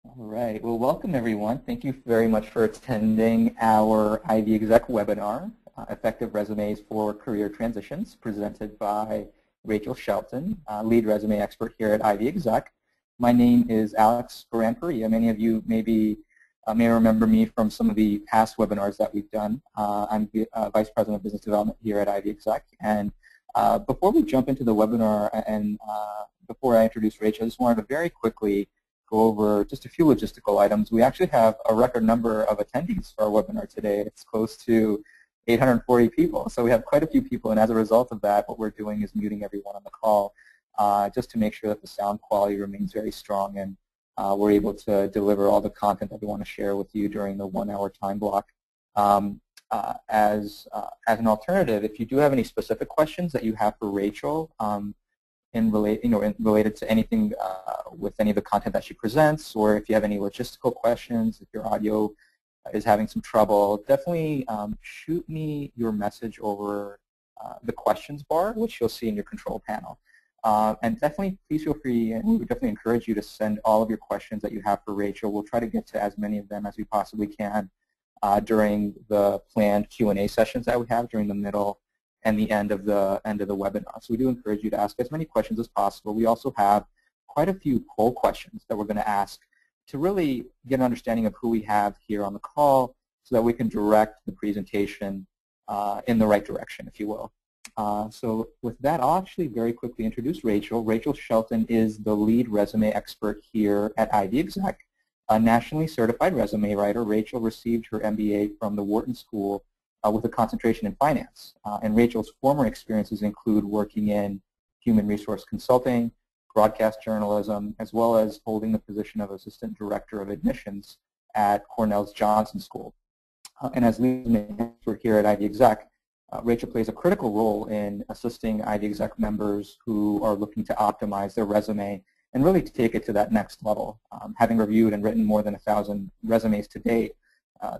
All right. Well, welcome everyone. Thank you very much for attending our Ivy Exec webinar, Effective Resumes for Career Transitions, presented by Rachel Shelton, lead resume expert here at Ivy Exec. My name is Alex Garan-Perea. Many of you may remember me from some of the past webinars that we've done. I'm the Vice President of Business Development here at Ivy Exec. And before we jump into the webinar and before I introduce Rachel, I just wanted to very quickly go over just a few logistical items. We actually have a record number of attendees for our webinar today. It's close to 840 people. So we have quite a few people, and as a result of that, what we're doing is muting everyone on the call just to make sure that the sound quality remains very strong and we're able to deliver all the content that we want to share with you during the 1-hour time block. As an alternative, if you do have any specific questions that you have for Rachel, related to anything with any of the content that she presents, or if you have any logistical questions, if your audio is having some trouble, definitely shoot me your message over the questions bar, which you'll see in your control panel. And definitely, please feel free, and we would definitely encourage you to send all of your questions that you have for Rachel. We'll try to get to as many of them as we possibly can during the planned Q&A sessions that we have during the middle and the end of the webinar. So we do encourage you to ask as many questions as possible. We also have quite a few poll questions that we're going to ask to really get an understanding of who we have here on the call so that we can direct the presentation in the right direction, if you will. So with that, I'll actually very quickly introduce Rachel. Rachel Shelton is the lead resume expert here at Ivy Exec, a nationally certified resume writer. Rachel received her MBA from the Wharton School with a concentration in finance. And Rachel's former experiences include working in human resource consulting, broadcast journalism, as well as holding the position of Assistant Director of Admissions at Cornell's Johnson School. And as lead expert here at Ivy Exec, Rachel plays a critical role in assisting Ivy Exec members who are looking to optimize their resume and really take it to that next level. Having reviewed and written more than 1,000 resumes to date,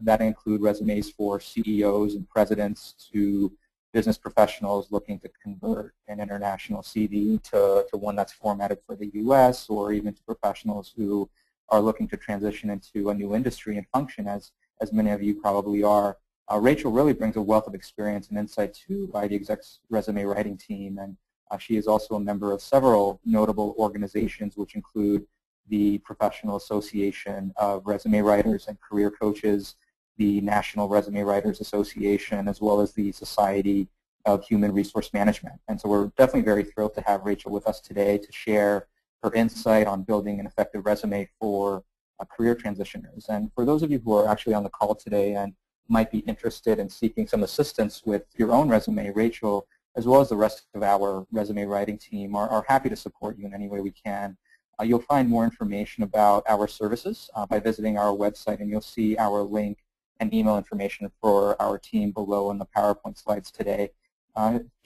that include resumes for CEOs and presidents to business professionals looking to convert an international CV to one that's formatted for the U.S., or even to professionals who are looking to transition into a new industry and function, as many of you probably are. Rachel really brings a wealth of experience and insight to Ivy Exec's resume writing team, and she is also a member of several notable organizations, which include the Professional Association of Resume Writers and Career Coaches, the National Resume Writers Association, as well as the Society of Human Resource Management. And so we're definitely very thrilled to have Rachel with us today to share her insight on building an effective resume for career transitioners. And for those of you who are actually on the call today and might be interested in seeking some assistance with your own resume, Rachel, as well as the rest of our resume writing team, are happy to support you in any way we can. You'll find more information about our services by visiting our website, and you'll see our link and email information for our team below in the PowerPoint slides today.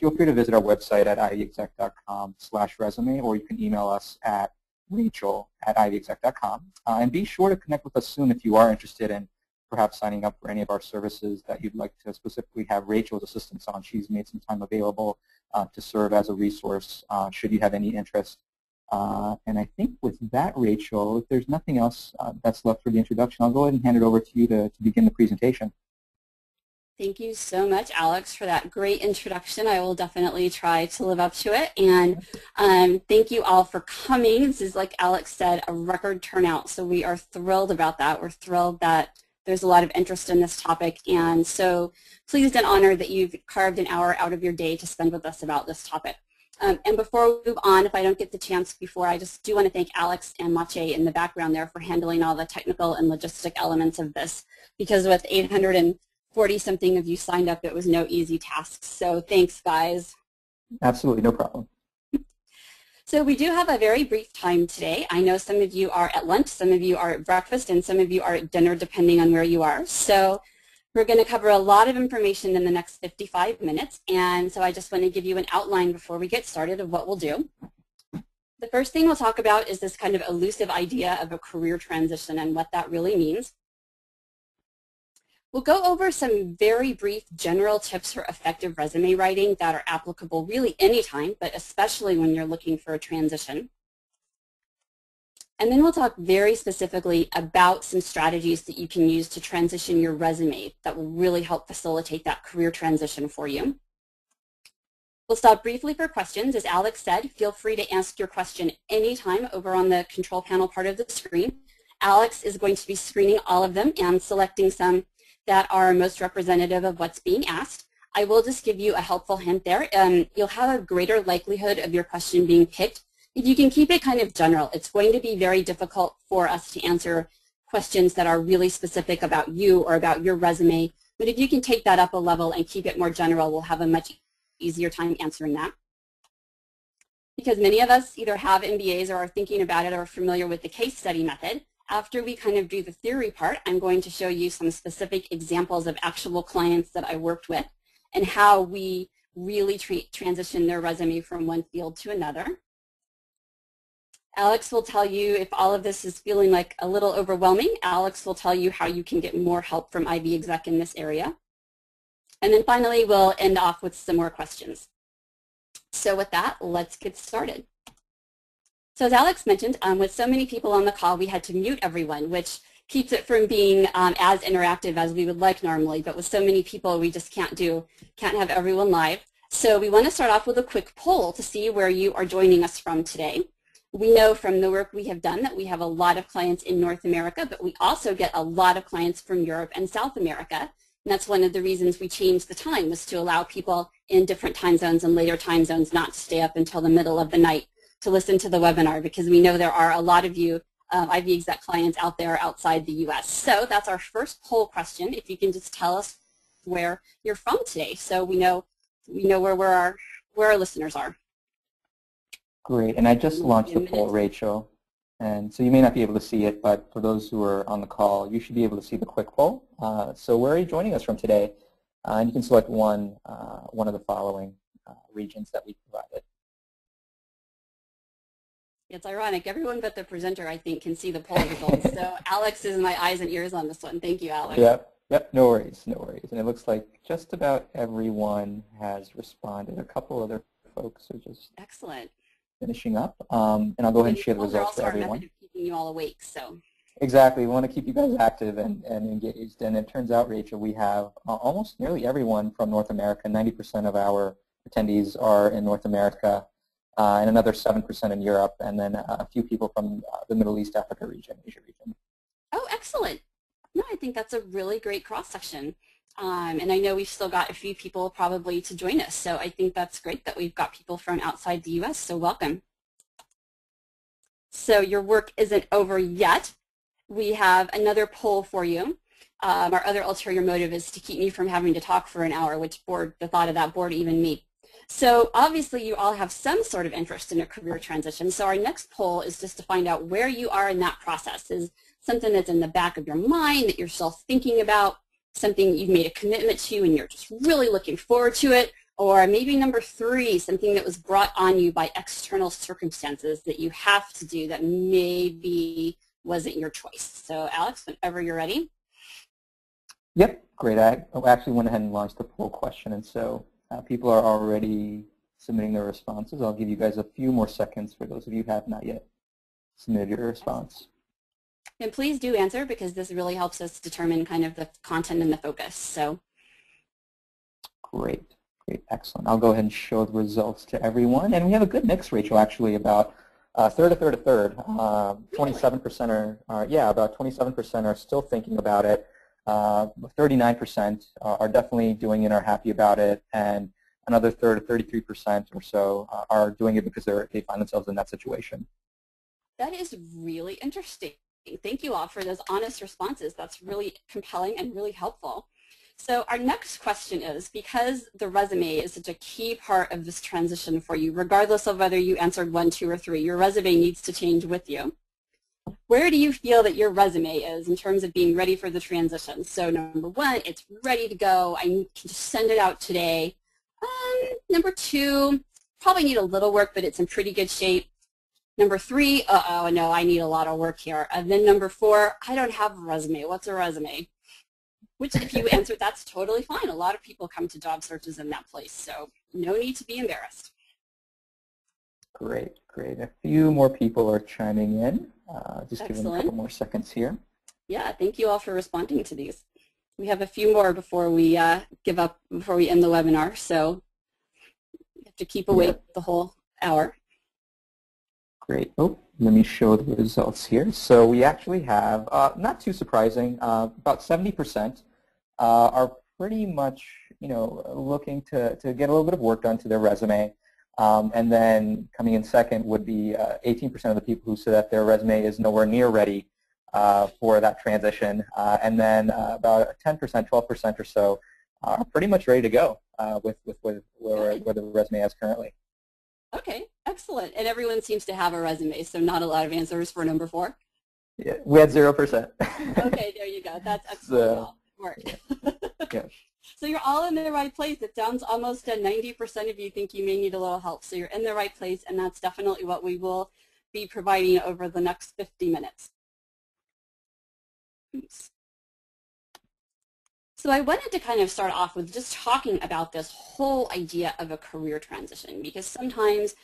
Feel free to visit our website at ivyexec.com/resume, or you can email us at rachel@ivyexec.com. And be sure to connect with us soon if you are interested in perhaps signing up for any of our services that you'd like to specifically have Rachel's assistance on. She's made some time available to serve as a resource should you have any interest. And I think with that, Rachel, if there's nothing else that's left for the introduction, I'll go ahead and hand it over to you to begin the presentation. Thank you so much, Alex, for that great introduction. I will definitely try to live up to it. And thank you all for coming. This is, like Alex said, a record turnout. So we are thrilled about that. We're thrilled that there's a lot of interest in this topic. And so pleased and honored that you've carved an hour out of your day to spend with us about this topic. And before we move on, if I don't get the chance before, I just do want to thank Alex and Maciej in the background there for handling all the technical and logistic elements of this, because with 840-something of you signed up, it was no easy task. So thanks, guys. Absolutely, no problem. So we do have a very brief time today. I know some of you are at lunch, some of you are at breakfast, and some of you are at dinner, depending on where you are. So we're going to cover a lot of information in the next 55 minutes, and so I just want to give you an outline before we get started of what we'll do. The first thing we'll talk about is this kind of elusive idea of a career transition and what that really means. We'll go over some very brief general tips for effective resume writing that are applicable really anytime, but especially when you're looking for a transition. And then we'll talk very specifically about some strategies that you can use to transition your resume that will really help facilitate that career transition for you. We'll stop briefly for questions. As Alex said, feel free to ask your question anytime over on the control panel part of the screen. Alex is going to be screening all of them and selecting some that are most representative of what's being asked. I will just give you a helpful hint there. You'll have a greater likelihood of your question being picked if you can keep it kind of general. It's going to be very difficult for us to answer questions that are really specific about you or about your resume. But if you can take that up a level and keep it more general, we'll have a much easier time answering that. Because many of us either have MBAs or are thinking about it or are familiar with the case study method, after we kind of do the theory part, I'm going to show you some specific examples of actual clients that I worked with and how we really transition their resume from one field to another. Alex will tell you if all of this is feeling like a little overwhelming. Alex will tell you how you can get more help from IB Exec in this area. And then finally, we'll end off with some more questions. So with that, let's get started. So as Alex mentioned, with so many people on the call, we had to mute everyone, which keeps it from being as interactive as we would like normally. But with so many people, we just can't have everyone live. So we want to start off with a quick poll to see where you are joining us from today. We know from the work we have done that we have a lot of clients in North America, but we also get a lot of clients from Europe and South America. And that's one of the reasons we changed the time, was to allow people in different time zones and later time zones not to stay up until the middle of the night to listen to the webinar, because we know there are a lot of you IB Exec clients out there outside the US. So that's our first poll question. If you can just tell us where you're from today, so we know where our listeners are. Great, and I just launched the poll, Rachel, and so you may not be able to see it, but for those who are on the call, you should be able to see the quick poll. So where are you joining us from today? And you can select one of the following regions that we provided. It's ironic. Everyone but the presenter, I think, can see the poll results. So Alex is my eyes and ears on this one. Thank you, Alex. Yep, no worries, no worries. And it looks like just about everyone has responded. A couple other folks are just excellent finishing up. And I'll go ahead and share the results for everyone. Our method of keeping you all awake, so. Exactly. We want to keep you guys active and engaged. And it turns out, Rachel, we have almost nearly everyone from North America. 90% of our attendees are in North America, and another 7% in Europe, and then a few people from the Middle East, Africa region, Asia region. Oh, excellent. No, I think that's a really great cross-section. And I know we've still got a few people probably to join us, so I think that's great that we've got people from outside the U.S., so welcome. So your work isn't over yet. We have another poll for you. Our other ulterior motive is to keep me from having to talk for an hour, which the thought of that bored even me. So obviously you all have some sort of interest in a career transition, so our next poll is just to find out where you are in that process. Is something that's in the back of your mind that you're still thinking about, something you've made a commitment to and you're just really looking forward to it, or maybe number 3, something that was brought on you by external circumstances that you have to do that maybe wasn't your choice. So Alex, whenever you're ready. Yep, great. I actually went ahead and launched the poll question, and so people are already submitting their responses. I'll give you guys a few more seconds for those of you who have not yet submitted your response. And please do answer, because this really helps us determine kind of the content and the focus. So great, excellent. I'll go ahead and show the results to everyone. And we have a good mix, Rachel, actually, about a third. 27% about 27% are still thinking about it. 39% are definitely doing it and are happy about it, and another third, 33% or so, are doing it because they find themselves in that situation. That is really interesting. Thank you all for those honest responses. That's really compelling and really helpful. So our next question is, because the resume is such a key part of this transition for you, regardless of whether you answered 1, 2, or 3, your resume needs to change with you. Where do you feel that your resume is in terms of being ready for the transition? So number 1, it's ready to go. I can just send it out today. Number 2, probably need a little work, but it's in pretty good shape. Number 3, uh-oh, no, I need a lot of work here. And then number 4, I don't have a resume. What's a resume? Which, if you answered, that's totally fine. A lot of people come to job searches in that place, so no need to be embarrassed. Great, great. A few more people are chiming in. Just give them a couple Excellent. more seconds here. Yeah, thank you all for responding to these. We have a few more before we give up, before we end the webinar, so you have to keep awake the whole hour. Great. Oh, let me show the results here. So we actually have, not too surprising, about 70% are pretty much, looking to get a little bit of work done to their resume. And then coming in second would be 18% of the people who said that their resume is nowhere near ready for that transition. And then about 10%, 12% or so are pretty much ready to go with where the resume is currently. Okay, excellent. And everyone seems to have a resume, so not a lot of answers for number 4. Yeah, we had 0%. Okay, there you go. That's excellent. Yeah. So you're all in the right place. It sounds almost 90% of you think you may need a little help. So you're in the right place, and that's definitely what we will be providing over the next 50 minutes. Oops. So I wanted to kind of start off with just talking about this whole idea of a career transition, because sometimes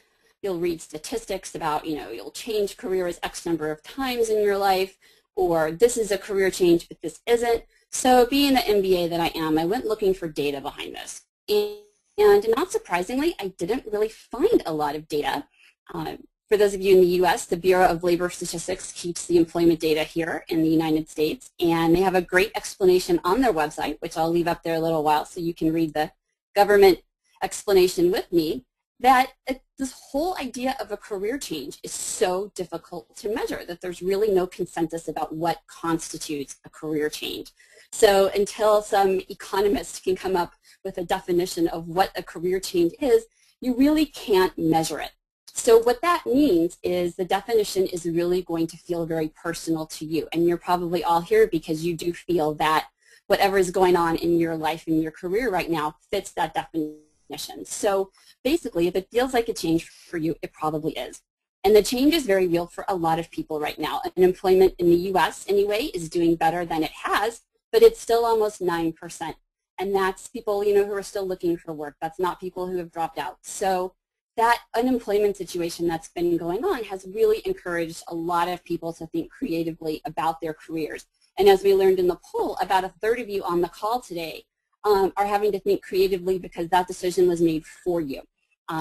you'll read statistics about, you'll change careers X number of times in your life, or this is a career change, but this isn't. So being the MBA that I am, I went looking for data behind this. And not surprisingly, I didn't really find a lot of data. For those of you in the U.S., the Bureau of Labor Statistics keeps the employment data here in the United States, and they have a great explanation on their website, which I'll leave up there a little while so you can read the government explanation with me, that this whole idea of a career change is so difficult to measure that there's really no consensus about what constitutes a career change. So until some economist can come up with a definition of what a career change is, you really can't measure it. So what that means is the definition is really going to feel very personal to you. And you're probably all here because you do feel that whatever is going on in your life and your career right now fits that definition. So basically, if it feels like a change for you, it probably is. And the change is very real for a lot of people right now. Unemployment in the U.S. anyway is doing better than it has, but it's still almost 9%. And that's people, who are still looking for work. That's not people who have dropped out. So that unemployment situation that's been going on has really encouraged a lot of people to think creatively about their careers. And as we learned in the poll, about a third of you on the call today are having to think creatively because that decision was made for you.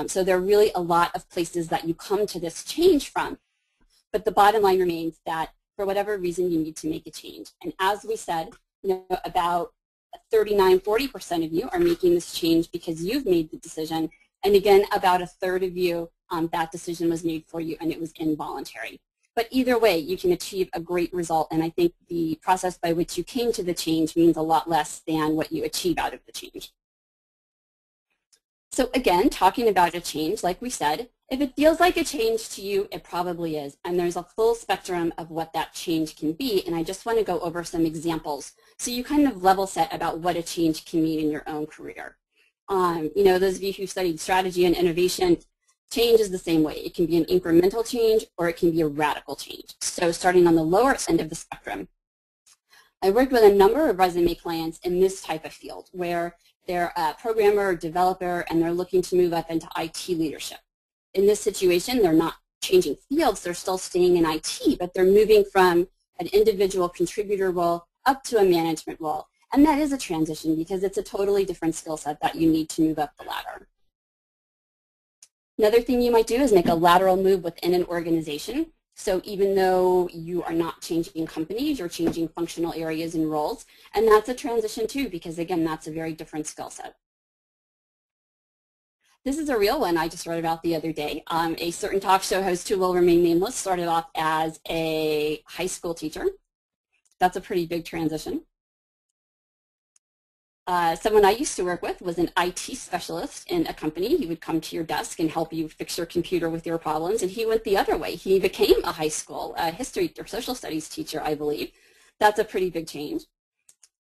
So there are really a lot of places that you come to this change from. But the bottom line remains that for whatever reason, you need to make a change. And as we said, about 39–40% of you are making this change because you've made the decision. And again, about a third of you, that decision was made for you and it was involuntary. But either way, you can achieve a great result. And I think the process by which you came to the change means a lot less than what you achieve out of the change. So again, talking about a change, like we said, if it feels like a change to you, it probably is. And there's a full spectrum of what that change can be. And I just want to go over some examples so you kind of level set about what a change can mean in your own career. Those of you who studied strategy and innovation, change is the same way. It can be an incremental change or it can be a radical change. So starting on the lower end of the spectrum, I worked with a number of resume clients in this type of field where they're a programmer or developer and they're looking to move up into IT leadership. In this situation, they're not changing fields, they're still staying in IT, but they're moving from an individual contributor role up to a management role. And that is a transition because it's a totally different skill set that you need to move up the ladder. Another thing you might do is make a lateral move within an organization. So even though you are not changing companies, you're changing functional areas and roles. And that's a transition too because, again, that's a very different skill set. This is a real one I just read about the other day. A certain talk show host who will remain nameless started off as a high school teacher. That's a pretty big transition. Someone I used to work with was an IT specialist in a company. He would come to your desk and help you fix your computer with your problems, and he went the other way. He became a high school history or social studies teacher, I believe. That's a pretty big change.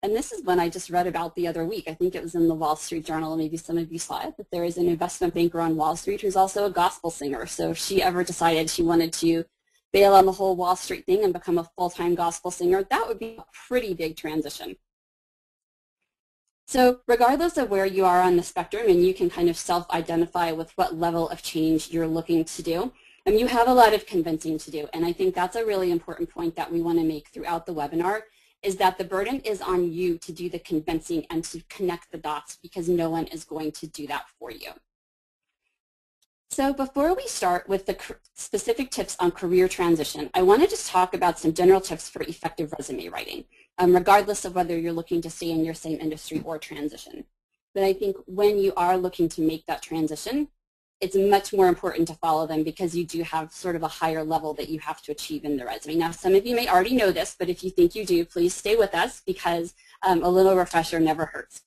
And this is one I just read about the other week. I think it was in the Wall Street Journal. Maybe some of you saw it, that there is an investment banker on Wall Street who's also a gospel singer. So if she ever decided she wanted to bail on the whole Wall Street thing and become a full-time gospel singer, that would be a pretty big transition. So regardless of where you are on the spectrum, and you can kind of self-identify with what level of change you're looking to do, you have a lot of convincing to do. And I think that's a really important point that we want to make throughout the webinar, is that the burden is on you to do the convincing and to connect the dots, because no one is going to do that for you. So before we start with the specific tips on career transition, I want to just talk about some general tips for effective resume writing, regardless of whether you're looking to stay in your same industry or transition. But I think when you are looking to make that transition, it's much more important to follow them, because you do have sort of a higher level that you have to achieve in the resume. Now, some of you may already know this, but if you think you do, please stay with us, because a little refresher never hurts.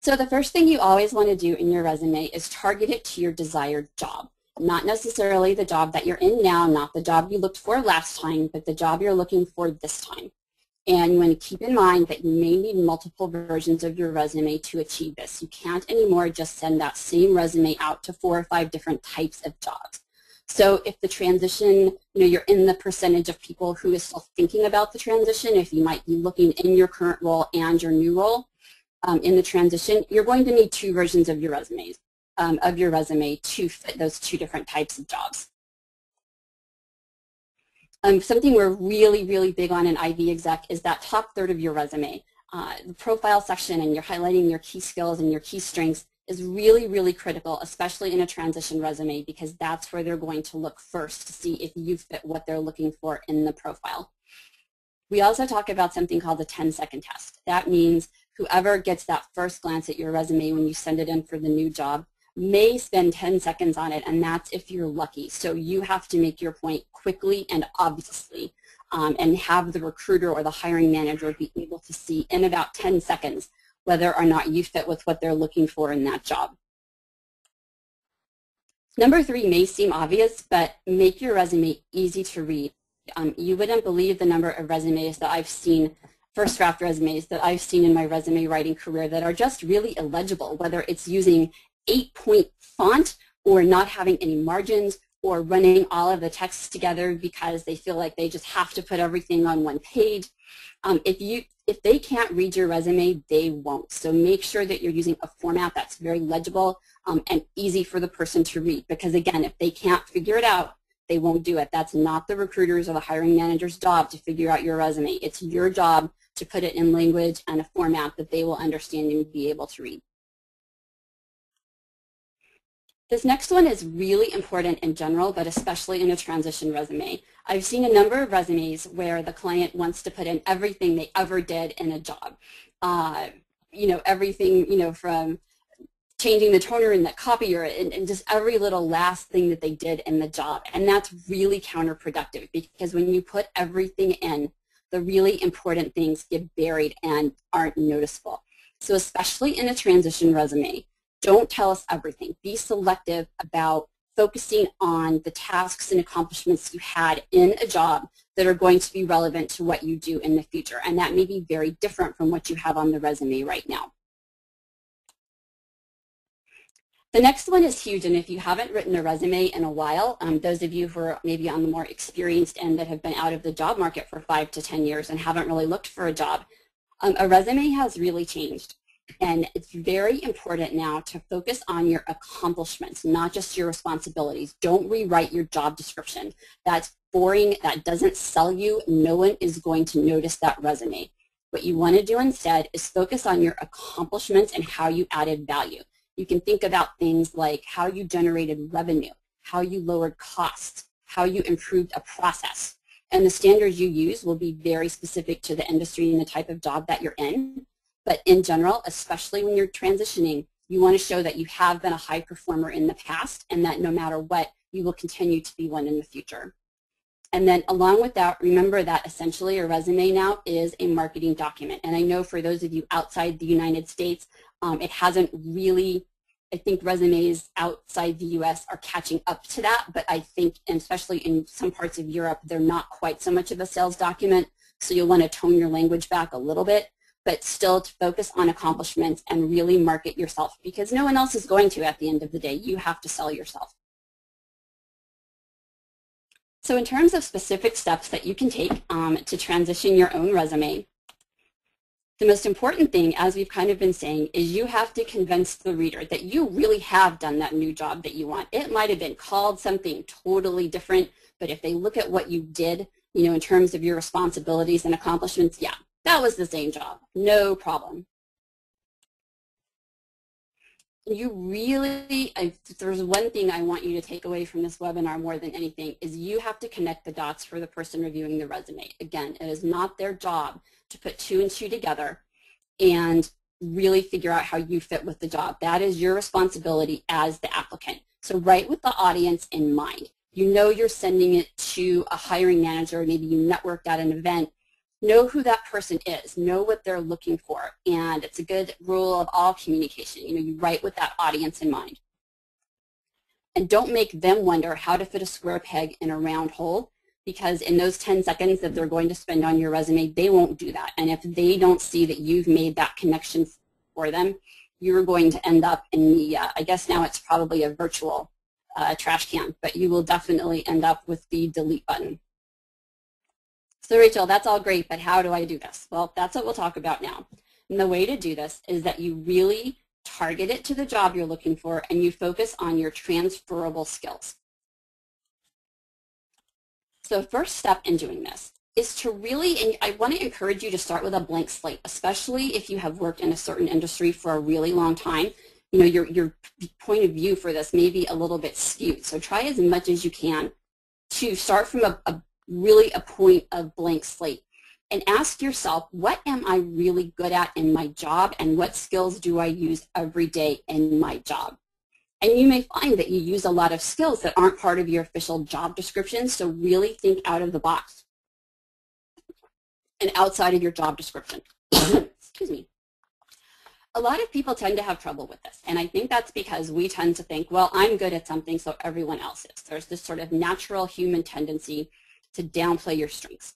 So the first thing you always want to do in your resume is target it to your desired job. Not necessarily the job that you're in now, not the job you looked for last time, but the job you're looking for this time. And you want to keep in mind that you may need multiple versions of your resume to achieve this. You can't anymore just send that same resume out to 4 or 5 different types of jobs. So if the transition, you're in the percentage of people who is still thinking about the transition, if you might be looking in your current role and your new role, in the transition, you're going to need 2 versions of your resume to fit those 2 different types of jobs. Something we're really, really big on in IB Exec is that top third of your resume. The profile section, and you're highlighting your key skills and your key strengths, is really, really critical, especially in a transition resume, because that's where they're going to look first to see if you fit what they're looking for in the profile. We also talk about something called the 10-second test. That means whoever gets that first glance at your resume when you send it in for the new job may spend 10 seconds on it, and that's if you're lucky. So you have to make your point quickly and obviously, and have the recruiter or the hiring manager be able to see in about 10 seconds whether or not you fit with what they're looking for in that job. Number 3 may seem obvious, but make your resume easy to read. You wouldn't believe the number of resumes that I've seen, first draft resumes that I've seen in my resume writing career, that are just really illegible, whether it's using 8-point font or not having any margins, or running all of the text together because they feel like they just have to put everything on one page. If they can't read your resume, they won't. So make sure that you're using a format that's very legible and easy for the person to read, because again, if they can't figure it out, they won't do it. That's not the recruiter's or the hiring manager's job to figure out your resume. It's your job to put it in language and a format that they will understand and be able to read. This next one is really important in general, but especially in a transition resume. I've seen a number of resumes where the client wants to put in everything they ever did in a job. Everything, from changing the toner in the copier, and just every little last thing that they did in the job. And that's really counterproductive, because when you put everything in, the really important things get buried and aren't noticeable. So especially in a transition resume, don't tell us everything. Be selective about focusing on the tasks and accomplishments you had in a job that are going to be relevant to what you do in the future. And that may be very different from what you have on the resume right now. The next one is huge, and if you haven't written a resume in a while, those of you who are maybe on the more experienced end that have been out of the job market for 5 to 10 years and haven't really looked for a job, a resume has really changed. And it's very important now to focus on your accomplishments, not just your responsibilities. Don't rewrite your job description. That's boring. That doesn't sell you. No one is going to notice that resume. What you want to do instead is focus on your accomplishments and how you added value. You can think about things like how you generated revenue, how you lowered costs, how you improved a process. And the standards you use will be very specific to the industry and the type of job that you're in. But in general, especially when you're transitioning, you want to show that you have been a high performer in the past, and that no matter what, you will continue to be one in the future. And then along with that, remember that essentially a resume now is a marketing document. And I know for those of you outside the United States, it hasn't really, I think resumes outside the US are catching up to that, but I think, and especially in some parts of Europe, they're not quite so much of a sales document, so you'll want to tone your language back a little bit, but still to focus on accomplishments and really market yourself, because no one else is going to at the end of the day. You have to sell yourself. So in terms of specific steps that you can take to transition your own resume, The most important thing, as we've kind of been saying, is you have to convince the reader that you really have done that new job that you want. It might have been called something totally different, but if they look at what you did, you know, in terms of your responsibilities and accomplishments, yeah, that was the same job, no problem. You really, if there's one thing I want you to take away from this webinar more than anything, is you have to connect the dots for the person reviewing the resume. Again, it is not their job to put 2 and 2 together and really figure out how you fit with the job. That is your responsibility as the applicant. So write with the audience in mind. You know you're sending it to a hiring manager, maybe you networked at an event. Know who that person is, know what they're looking for, and it's a good rule of all communication. You know, you write with that audience in mind. And don't make them wonder how to fit a square peg in a round hole, because in those 10 seconds that they're going to spend on your resume, they won't do that. And if they don't see that you've made that connection for them, you're going to end up in the, I guess now it's probably a virtual trash can, but you will definitely end up with the delete button. So Rachel, that's all great, but how do I do this? Well, that's what we'll talk about now. And the way to do this is that you really target it to the job you're looking for and you focus on your transferable skills. So first step in doing this is to really, and I want to encourage you to start with a blank slate, especially if you have worked in a certain industry for a really long time. You know, your point of view for this may be a little bit skewed. So try as much as you can to start from a point of blank slate and ask yourself, what am I really good at in my job and what skills do I use every day in my job? And you may find that you use a lot of skills that aren't part of your official job description, so really think out of the box and outside of your job description. Excuse me. A lot of people tend to have trouble with this, and I think that's because we tend to think, well, I'm good at something, so everyone else is. There's this sort of natural human tendency to downplay your strengths.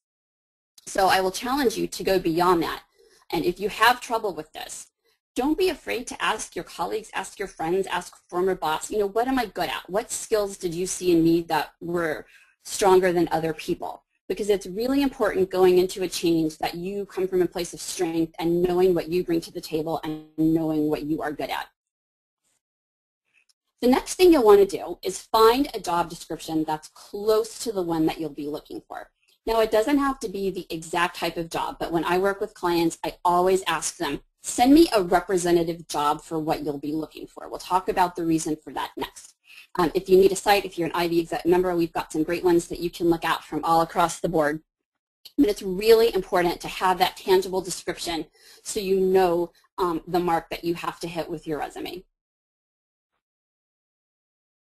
So I will challenge you to go beyond that. And if you have trouble with this, don't be afraid to ask your colleagues, ask your friends, ask former boss, you know, what am I good at? What skills did you see in me that were stronger than other people? Because it's really important going into a change that you come from a place of strength and knowing what you bring to the table and knowing what you are good at. The next thing you'll want to do is find a job description that's close to the one that you'll be looking for. Now, it doesn't have to be the exact type of job, but when I work with clients, I always ask them, send me a representative job for what you'll be looking for. We'll talk about the reason for that next. If you need a site, if you're an Ivy Exec member, we've got some great ones that you can look at from all across the board. But it's really important to have that tangible description so you know the mark that you have to hit with your resume.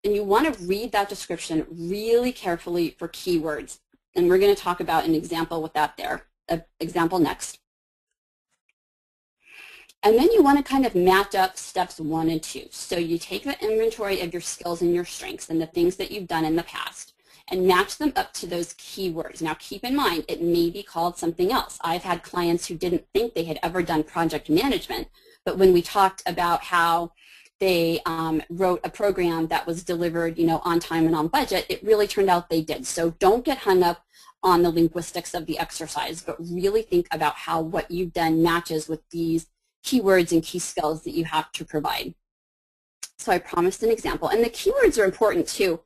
And you want to read that description really carefully for keywords. And we're going to talk about an example with that there, an example next. And then you want to kind of match up steps 1 and 2. So you take the inventory of your skills and your strengths and the things that you've done in the past and match them up to those keywords. Now keep in mind, it may be called something else. I've had clients who didn't think they had ever done project management, but when we talked about how they wrote a program that was delivered, you know, on time and on budget, it really turned out they did. So don't get hung up on the linguistics of the exercise, but really think about how what you've done matches with these keywords and key skills that you have to provide. So I promised an example, and the keywords are important too.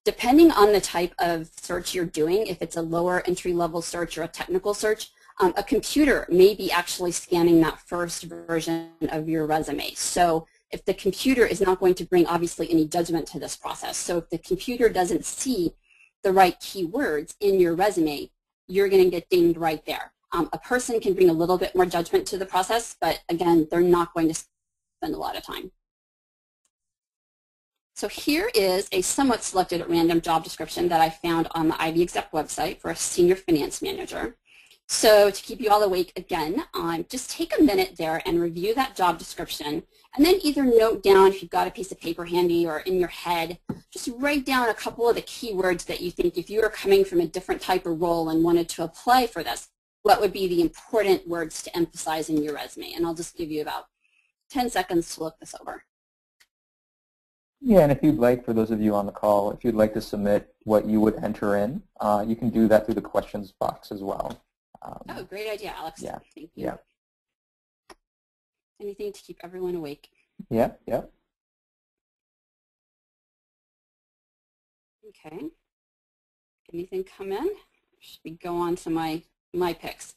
Depending on the type of search you're doing, if it's a lower entry-level search or a technical search, a computer may be actually scanning that first version of your resume. So if the computer is not going to bring obviously any judgment to this process, so if the computer doesn't see the right keywords in your resume, you're going to get dinged right there. A person can bring a little bit more judgment to the process, but again, they're not going to spend a lot of time. So here is a somewhat selected at random job description that I found on the Ivy Exec website for a senior finance manager. So to keep you all awake again, just take a minute there and review that job description, and then either note down, if you've got a piece of paper handy or in your head, just write down a couple of the keywords that you think, if you were coming from a different type of role and wanted to apply for this, what would be the important words to emphasize in your resume. And I'll just give you about 10 seconds to look this over. Yeah, and if you'd like, for those of you on the call, if you'd like to submit what you would enter in, you can do that through the questions box as well. Oh, great idea, Alex. Yeah. Thank you. Yeah. Anything to keep everyone awake. Yeah, yeah. Okay. Anything come in? Should we go on to my picks?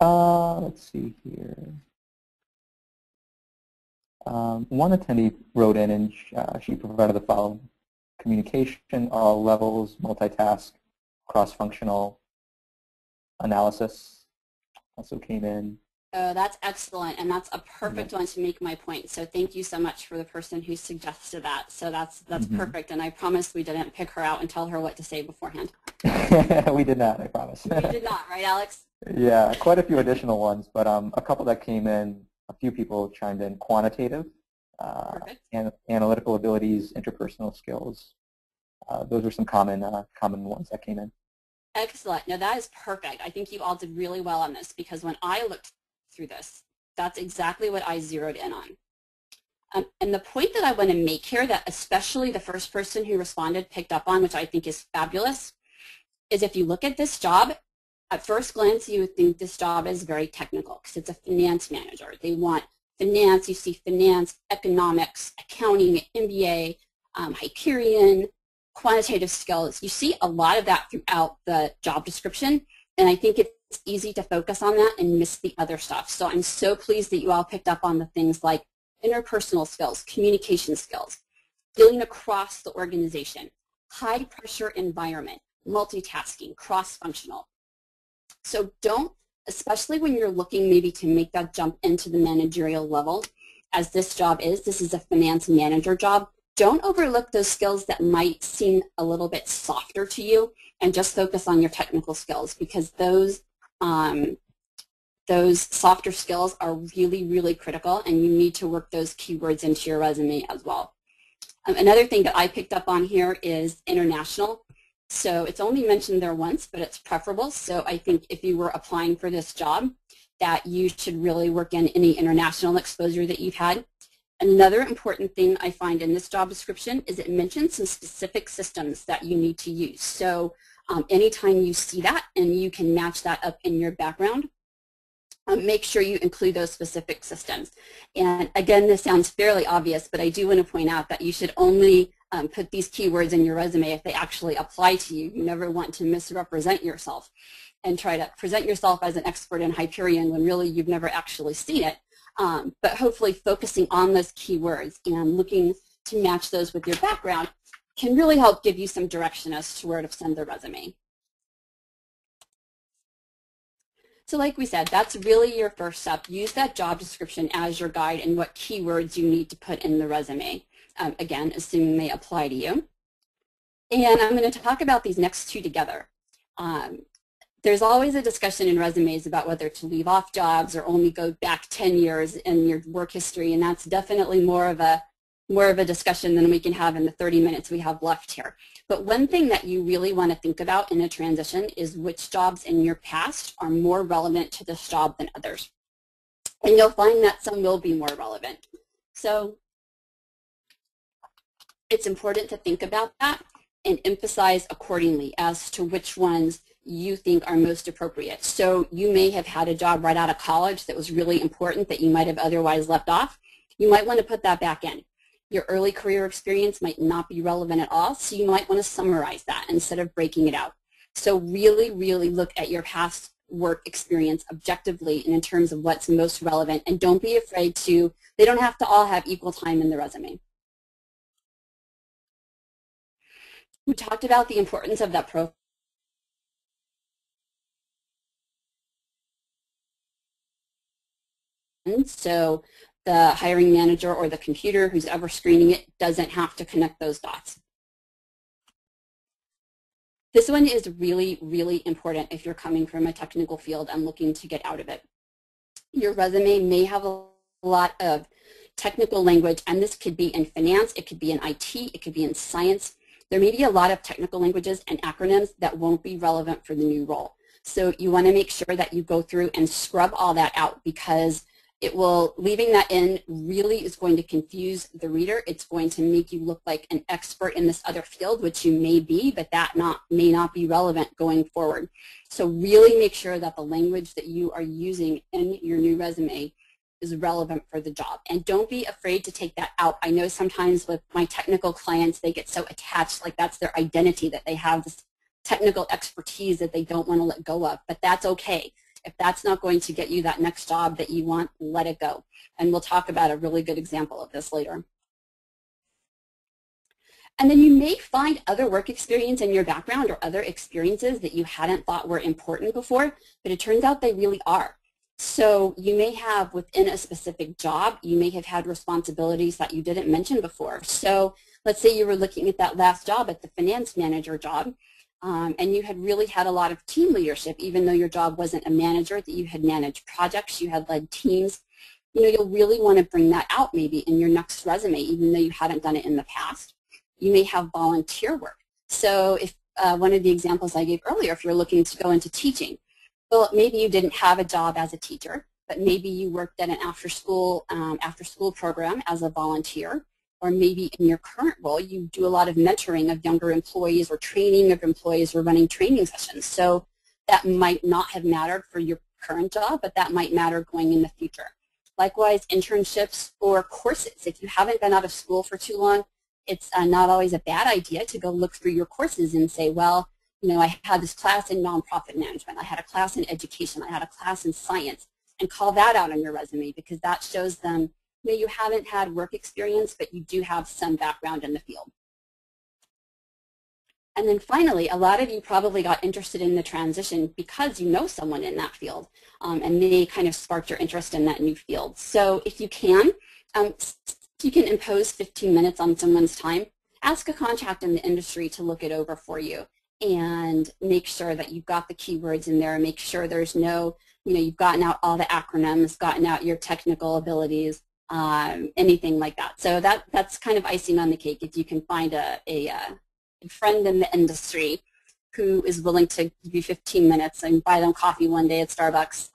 Let's see here. One attendee wrote in and she provided the following: communication, all levels, multitask, cross-functional analysis also came in. Oh, that's excellent, and that's a perfect one to make my point. So thank you so much for the person who suggested that. So that's perfect, and I promise we didn't pick her out and tell her what to say beforehand. We did not, I promise. We did not, right, Alex? Yeah, quite a few additional ones, but a couple that came in, a few people chimed in: quantitative, and analytical abilities, interpersonal skills. Those were some common ones that came in. Excellent. No, that is perfect. I think you all did really well on this, because when I looked through this, that's exactly what I zeroed in on. And the point that I want to make here, that especially the first person who responded picked up on, which I think is fabulous, is if you look at this job, at first glance you would think this job is very technical because it's a finance manager. They want finance, you see finance, economics, accounting, MBA, Hyperion, quantitative skills. You see a lot of that throughout the job description, and I think it's easy to focus on that and miss the other stuff. So I'm so pleased that you all picked up on the things like interpersonal skills, communication skills, dealing across the organization, high pressure environment, multitasking, cross-functional. So don't, especially when you're looking maybe to make that jump into the managerial level, as this job is, this is a finance manager job, don't overlook those skills that might seem a little bit softer to you, and just focus on your technical skills, because those softer skills are really, really critical, and you need to work those keywords into your resume as well. Another thing that I picked up on here is international. So it's only mentioned there once, but it's preferable. So I think if you were applying for this job, that you should really work in any international exposure that you've had. Another important thing I find in this job description is it mentions some specific systems that you need to use. So anytime you see that and you can match that up in your background, make sure you include those specific systems. And again, this sounds fairly obvious, but I do want to point out that you should only put these keywords in your resume if they actually apply to you. You never want to misrepresent yourself and try to present yourself as an expert in Hyperion when really you've never actually seen it. But hopefully focusing on those keywords and looking to match those with your background can really help give you some direction as to where to send the resume. So like we said, that's really your first step. Use that job description as your guide and what keywords you need to put in the resume. Again, assuming they apply to you. And I'm going to talk about these next two together. There's always a discussion in resumes about whether to leave off jobs or only go back 10 years in your work history, and that's definitely more of a discussion than we can have in the 30 minutes we have left here. But one thing that you really want to think about in a transition is which jobs in your past are more relevant to this job than others. And you'll find that some will be more relevant. So it's important to think about that and emphasize accordingly as to which ones you think are most appropriate. So you may have had a job right out of college that was really important that you might have otherwise left off. You might want to put that back in. Your early career experience might not be relevant at all, so you might want to summarize that instead of breaking it out. So really, really look at your past work experience objectively and in terms of what's most relevant, and don't be afraid to, they don't have to all have equal time in the resume. We talked about the importance of that profile. So the hiring manager or the computer who's ever screening it doesn't have to connect those dots. This one is really, really important if you're coming from a technical field and looking to get out of it. Your resume may have a lot of technical language, and this could be in finance, it could be in IT, it could be in science. There may be a lot of technical languages and acronyms that won't be relevant for the new role. So you want to make sure that you go through and scrub all that out, because leaving that in really is going to confuse the reader. It's going to make you look like an expert in this other field, which you may be, but that may not be relevant going forward. So really make sure that the language that you are using in your new resume is relevant for the job. And don't be afraid to take that out. I know sometimes with my technical clients, they get so attached, like that's their identity, that they have this technical expertise that they don't want to let go of. But that's okay. If that's not going to get you that next job that you want, let it go. And we'll talk about a really good example of this later. And then you may find other work experience in your background or other experiences that you hadn't thought were important before, but it turns out they really are. So you may have, within a specific job, you may have had responsibilities that you didn't mention before. So let's say you were looking at that last job, at the finance manager job, and you had really had a lot of team leadership, even though your job wasn't a manager, that you had managed projects, you had led teams. You know, you'll really want to bring that out maybe in your next resume, even though you hadn't done it in the past. You may have volunteer work. So if one of the examples I gave earlier, if you're looking to go into teaching, well, maybe you didn't have a job as a teacher, but maybe you worked at an after-school program as a volunteer, or maybe in your current role, you do a lot of mentoring of younger employees or training of employees or running training sessions. So that might not have mattered for your current job, but that might matter going in the future. Likewise, internships or courses. If you haven't been out of school for too long, it's not always a bad idea to go look through your courses and say, well, you know, I had this class in nonprofit management, I had a class in education, I had a class in science, and call that out on your resume, because that shows them, you know, you haven't had work experience, but you do have some background in the field. And then finally, a lot of you probably got interested in the transition because you know someone in that field, and they kind of sparked your interest in that new field. So if you can impose 15 minutes on someone's time, ask a contact in the industry to look it over for you and make sure that you've got the keywords in there, and make sure there's no, you know, you've gotten out all the acronyms, gotten out your technical abilities, anything like that. So that's kind of icing on the cake if you can find a friend in the industry who is willing to give you 15 minutes and buy them coffee one day at Starbucks.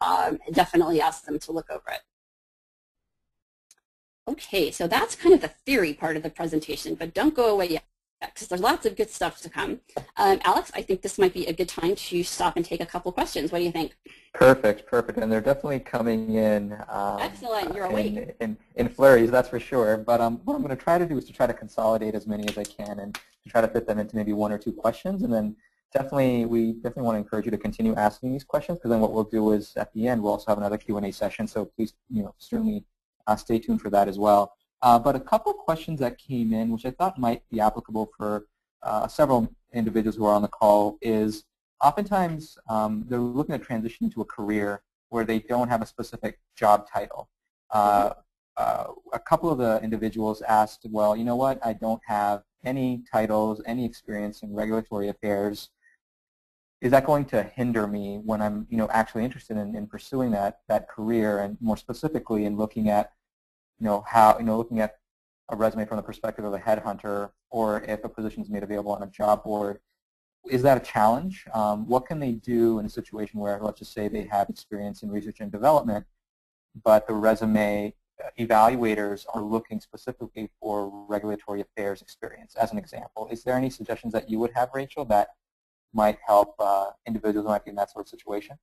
Definitely ask them to look over it. Okay, so that's kind of the theory part of the presentation, but don't go away yet, because there's lots of good stuff to come. Alex, I think this might be a good time to stop and take a couple questions. What do you think? Perfect, perfect. And they're definitely coming in. Excellent, you're awake. In flurries, that's for sure. But what I'm going to try to do is to try to consolidate as many as I can and to try to fit them into maybe one or two questions. And then we definitely want to encourage you to continue asking these questions, because then what we'll do is at the end we'll also have another Q&A session. So please, you know, certainly stay tuned for that as well. But a couple of questions that came in, which I thought might be applicable for several individuals who are on the call, is oftentimes they're looking to transition into a career where they don't have a specific job title. A couple of the individuals asked, well, you know what, I don't have any titles, any experience in regulatory affairs. Is that going to hinder me when I'm, you know, actually interested in pursuing that career, and more specifically in looking at, looking at a resume from the perspective of a headhunter, or if a position is made available on a job board? Is that a challenge? What can they do in a situation where, let's just say, they have experience in research and development, but the resume evaluators are looking specifically for regulatory affairs experience, as an example? Is there any suggestions that you would have, Rachel, that might help individuals who might be in that sort of situation?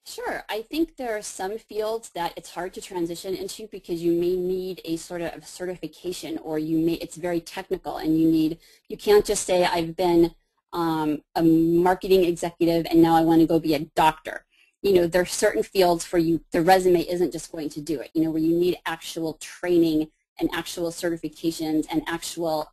Sure. I think there are some fields that it's hard to transition into because you may need a sort of certification, or it's very technical, and you can't just say, I've been a marketing executive and now I want to go be a doctor. You know, there are certain fields where the resume isn't just going to do it, you know, where you need actual training and actual certifications and actual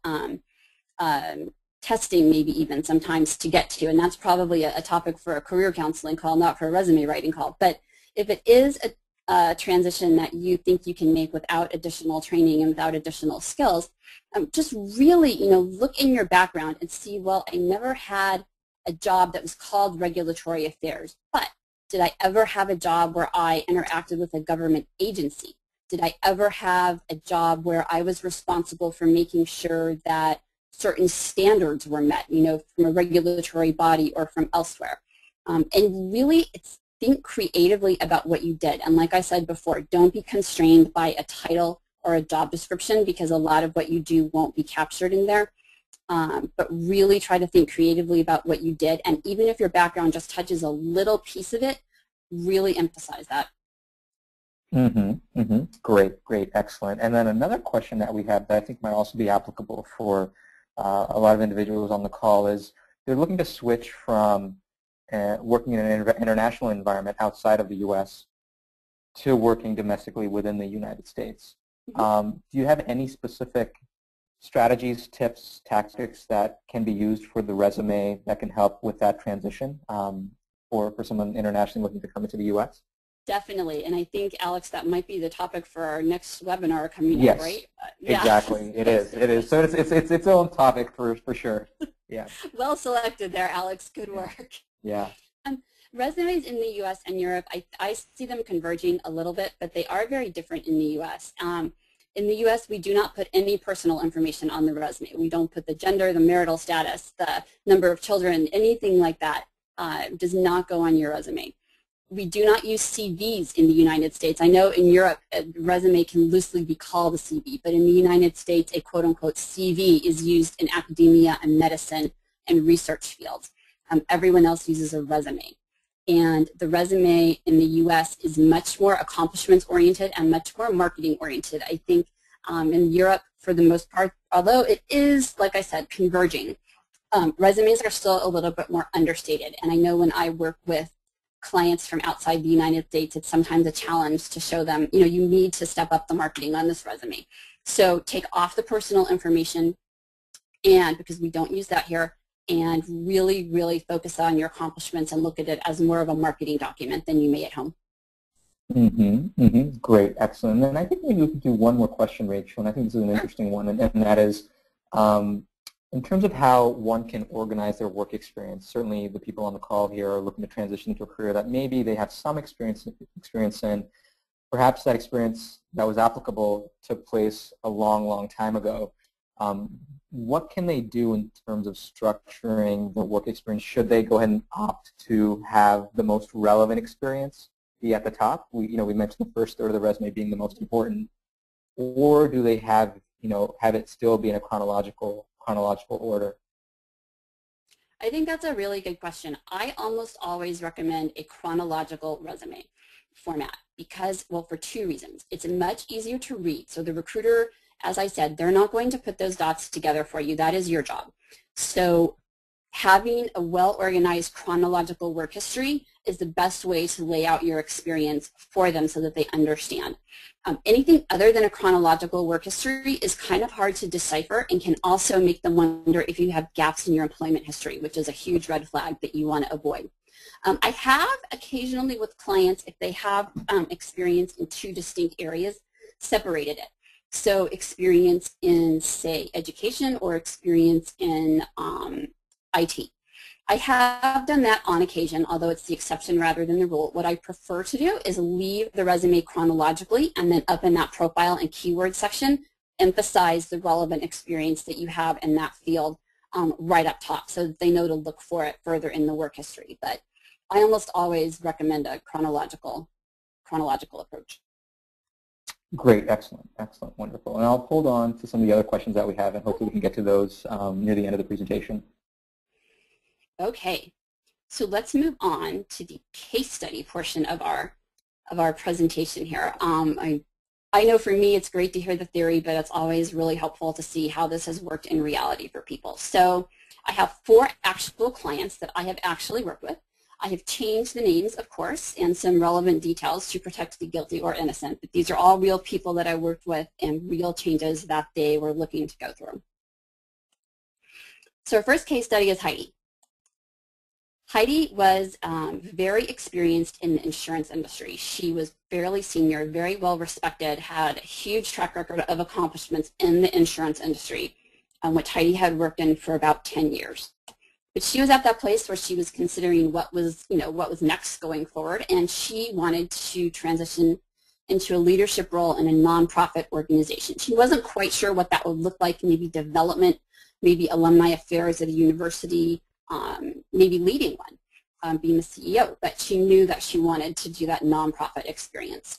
testing, maybe even sometimes, to get to. And that's probably a topic for a career counseling call, not for a resume writing call. But if it is a transition that you think you can make without additional training and without additional skills, just really, you know, look in your background and see, well, I never had a job that was called regulatory affairs, but did I ever have a job where I interacted with a government agency? Did I ever have a job where I was responsible for making sure that certain standards were met, you know, from a regulatory body or from elsewhere? And really, think creatively about what you did. And like I said before, don't be constrained by a title or a job description, because a lot of what you do won't be captured in there. But really try to think creatively about what you did. And even if your background just touches a little piece of it, really emphasize that. Great, great, excellent. And then another question that we have that I think might also be applicable for a lot of individuals on the call is they're looking to switch from working in an international environment outside of the U.S. to working domestically within the United States. Do you have any specific strategies, tips, tactics that can be used for the resume that can help with that transition for someone internationally looking to come into the U.S.? Definitely, and I think, Alex, that might be the topic for our next webinar coming up, Yes, right? exactly. It is. It is. So it's its own topic for sure. Yeah. Well selected there, Alex. Good work. Yeah. Resumes in the U.S. and Europe, I see them converging a little bit, but they are very different in the U.S. In the U.S., we do not put any personal information on the resume. We don't put the gender, the marital status, the number of children, anything like that does not go on your resume. We do not use CVs in the United States. I know in Europe, a resume can loosely be called a CV, but in the United States, a quote-unquote CV is used in academia and medicine and research fields. Everyone else uses a resume. And the resume in the U.S. is much more accomplishments-oriented and much more marketing-oriented. I think in Europe, for the most part, although it is, like I said, converging, resumes are still a little bit more understated. And I know when I work with clients from outside the United States, it's sometimes a challenge to show them, you know, you need to step up the marketing on this resume. So take off the personal information, and because we don't use that here, and really, really focus on your accomplishments and look at it as more of a marketing document than you may at home. Great, excellent. And I think maybe we could do one more question, Rachel, and I think this is an interesting one, and that is, in terms of how one can organize their work experience, certainly the people on the call here are looking to transition into a career that maybe they have some experience in. Perhaps that experience that was applicable took place a long, long time ago. What can they do in terms of structuring the work experience? Should they go ahead and opt to have the most relevant experience be at the top? We mentioned the first third of the resume being the most important. Or do they have it still be in a chronological order? I think that's a really good question. I almost always recommend a chronological resume format because, well, for two reasons. It's much easier to read. So the recruiter, as I said, they're not going to put those dots together for you. That is your job. So having a well-organized chronological work history is the best way to lay out your experience for them so that they understand. Anything other than a chronological work history is kind of hard to decipher and can also make them wonder if you have gaps in your employment history, which is a huge red flag that you want to avoid. I have occasionally with clients, if they have experience in two distinct areas, separated it. So experience in, say, education or experience in IT. I have done that on occasion, although it's the exception rather than the rule. What I prefer to do is leave the resume chronologically and then up in that profile and keyword section, emphasize the relevant experience that you have in that field right up top so that they know to look for it further in the work history. But I almost always recommend a chronological approach. Great, excellent, excellent, wonderful. And I'll hold on to some of the other questions that we have, and hopefully we can get to those near the end of the presentation. Okay, so let's move on to the case study portion of our presentation here. I know for me it's great to hear the theory, but it's always really helpful to see how this has worked in reality for people. So I have 4 actual clients that I have actually worked with. I have changed the names, of course, and some relevant details to protect the guilty or innocent, but these are all real people that I worked with and real changes that they were looking to go through. So our first case study is Heidi. Heidi was very experienced in the insurance industry. She was fairly senior, very well respected, had a huge track record of accomplishments in the insurance industry, which Heidi had worked in for about 10 years. But she was at that place where she was considering what was next going forward, and she wanted to transition into a leadership role in a nonprofit organization. She wasn't quite sure what that would look like, maybe development, maybe alumni affairs at a university, maybe leading one, being the CEO, but she knew that she wanted to do that nonprofit experience.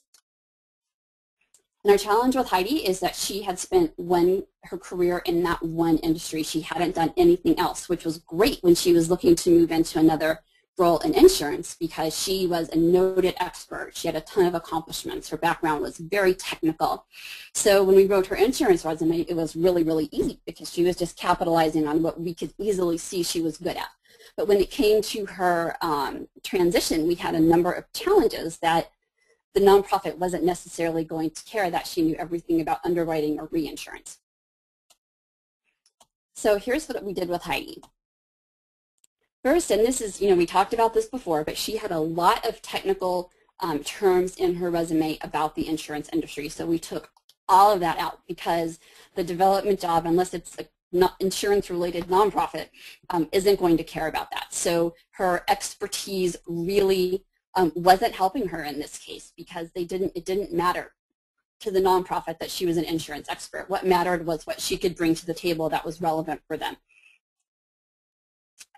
And our challenge with Heidi is that she had spent her career in that one industry. She hadn't done anything else, which was great when she was looking to move into another role in insurance because she was a noted expert. She had a ton of accomplishments. Her background was very technical. So when we wrote her insurance resume, it was really, really easy because she was just capitalizing on what we could easily see she was good at. But when it came to her transition, we had a number of challenges that the nonprofit wasn't necessarily going to care that she knew everything about underwriting or reinsurance. So here's what we did with Heidi. First, and this is, we talked about this before, but she had a lot of technical terms in her resume about the insurance industry. So we took all of that out because the development job, unless it's a insurance-related nonprofit, isn't going to care about that. So her expertise really wasn't helping her in this case because it didn't matter to the nonprofit that she was an insurance expert. What mattered was what she could bring to the table that was relevant for them.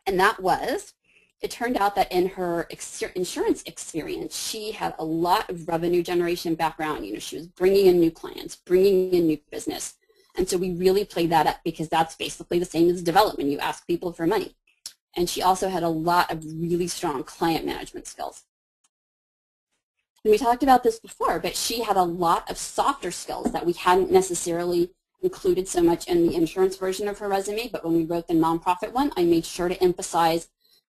And that was, it turned out that in her insurance experience, she had a lot of revenue generation background. She was bringing in new clients, bringing in new business. And so we really played that up because that's basically the same as development. You ask people for money. And she also had a lot of really strong client management skills. And we talked about this before, but she had a lot of softer skills that we hadn't necessarily included so much in the insurance version of her resume, but when we wrote the nonprofit one, I made sure to emphasize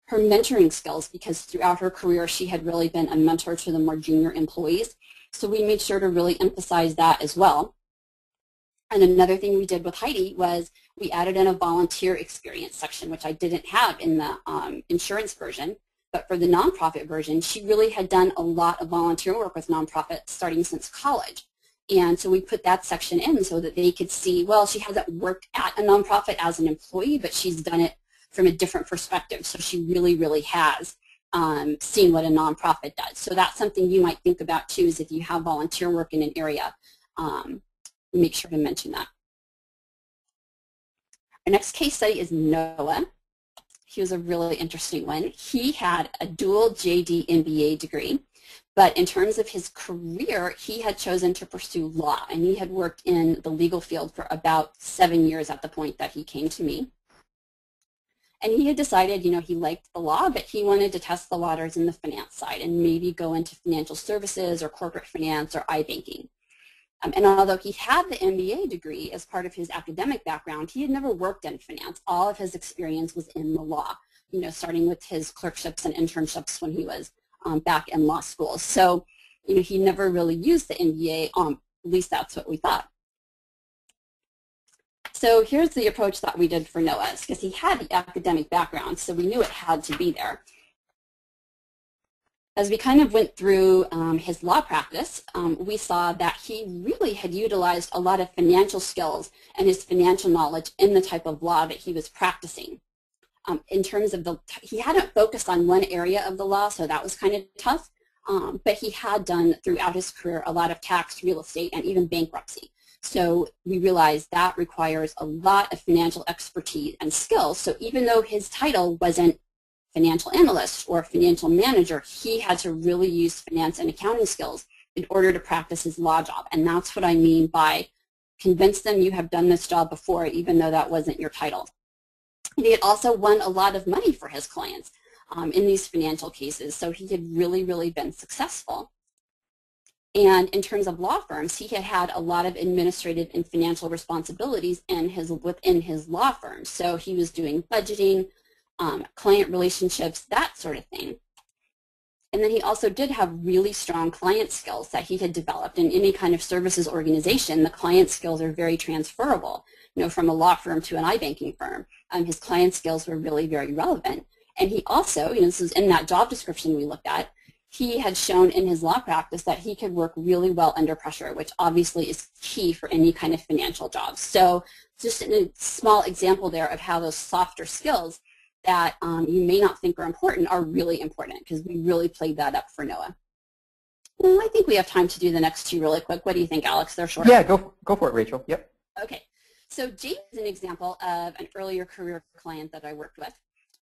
her mentoring skills because throughout her career, she had really been a mentor to the more junior employees. So we made sure to really emphasize that as well. And another thing we did with Heidi was we added in a volunteer experience section, which I didn't have in the insurance version. But for the nonprofit version, she really had done a lot of volunteer work with nonprofits starting since college. And so we put that section in so that they could see, well, she hasn't worked at a nonprofit as an employee, but she's done it from a different perspective. So she really, really has seen what a nonprofit does. So that's something you might think about too, is if you have volunteer work in an area, make sure to mention that. Our next case study is Noah. He was a really interesting one. He had a dual JD MBA degree, but in terms of his career, he had chosen to pursue law, and he had worked in the legal field for about 7 years at the point that he came to me. And he had decided, he liked the law, but he wanted to test the waters in the finance side and maybe go into financial services or corporate finance or iBanking. And although he had the MBA degree as part of his academic background, he had never worked in finance. All of his experience was in the law, starting with his clerkships and internships when he was back in law school. So, he never really used the MBA, at least that's what we thought. So here's the approach that we did for Noah, because he had the academic background, so we knew it had to be there. As we kind of went through his law practice, we saw that he really had utilized a lot of financial skills and his financial knowledge in the type of law that he was practicing. In terms of he hadn't focused on one area of the law, so that was kind of tough, but he had done throughout his career a lot of tax, real estate, and even bankruptcy. So we realized that requires a lot of financial expertise and skills. So even though his title wasn't financial analyst or financial manager, he had to really use finance and accounting skills in order to practice his law job. And that's what I mean by convince them you have done this job before, even though that wasn't your title. And he had also won a lot of money for his clients in these financial cases, so he had really, really been successful. And in terms of law firms, he had had a lot of administrative and financial responsibilities within his law firm. So he was doing budgeting, client relationships, that sort of thing. And then he also did have really strong client skills that he had developed. In any kind of services organization, the client skills are very transferable, from a law firm to an iBanking firm. His client skills were really very relevant. And he also, this is in that job description we looked at, he had shown in his law practice that he could work really well under pressure, which obviously is key for any kind of financial job. So just a small example there of how those softer skills that you may not think are important are really important, because we really played that up for Noah. Well, I think we have time to do the next two really quick. What do you think, Alex? They're short. Yeah, go for it, Rachel. Yep. Okay. So James is an example of an earlier career client that I worked with.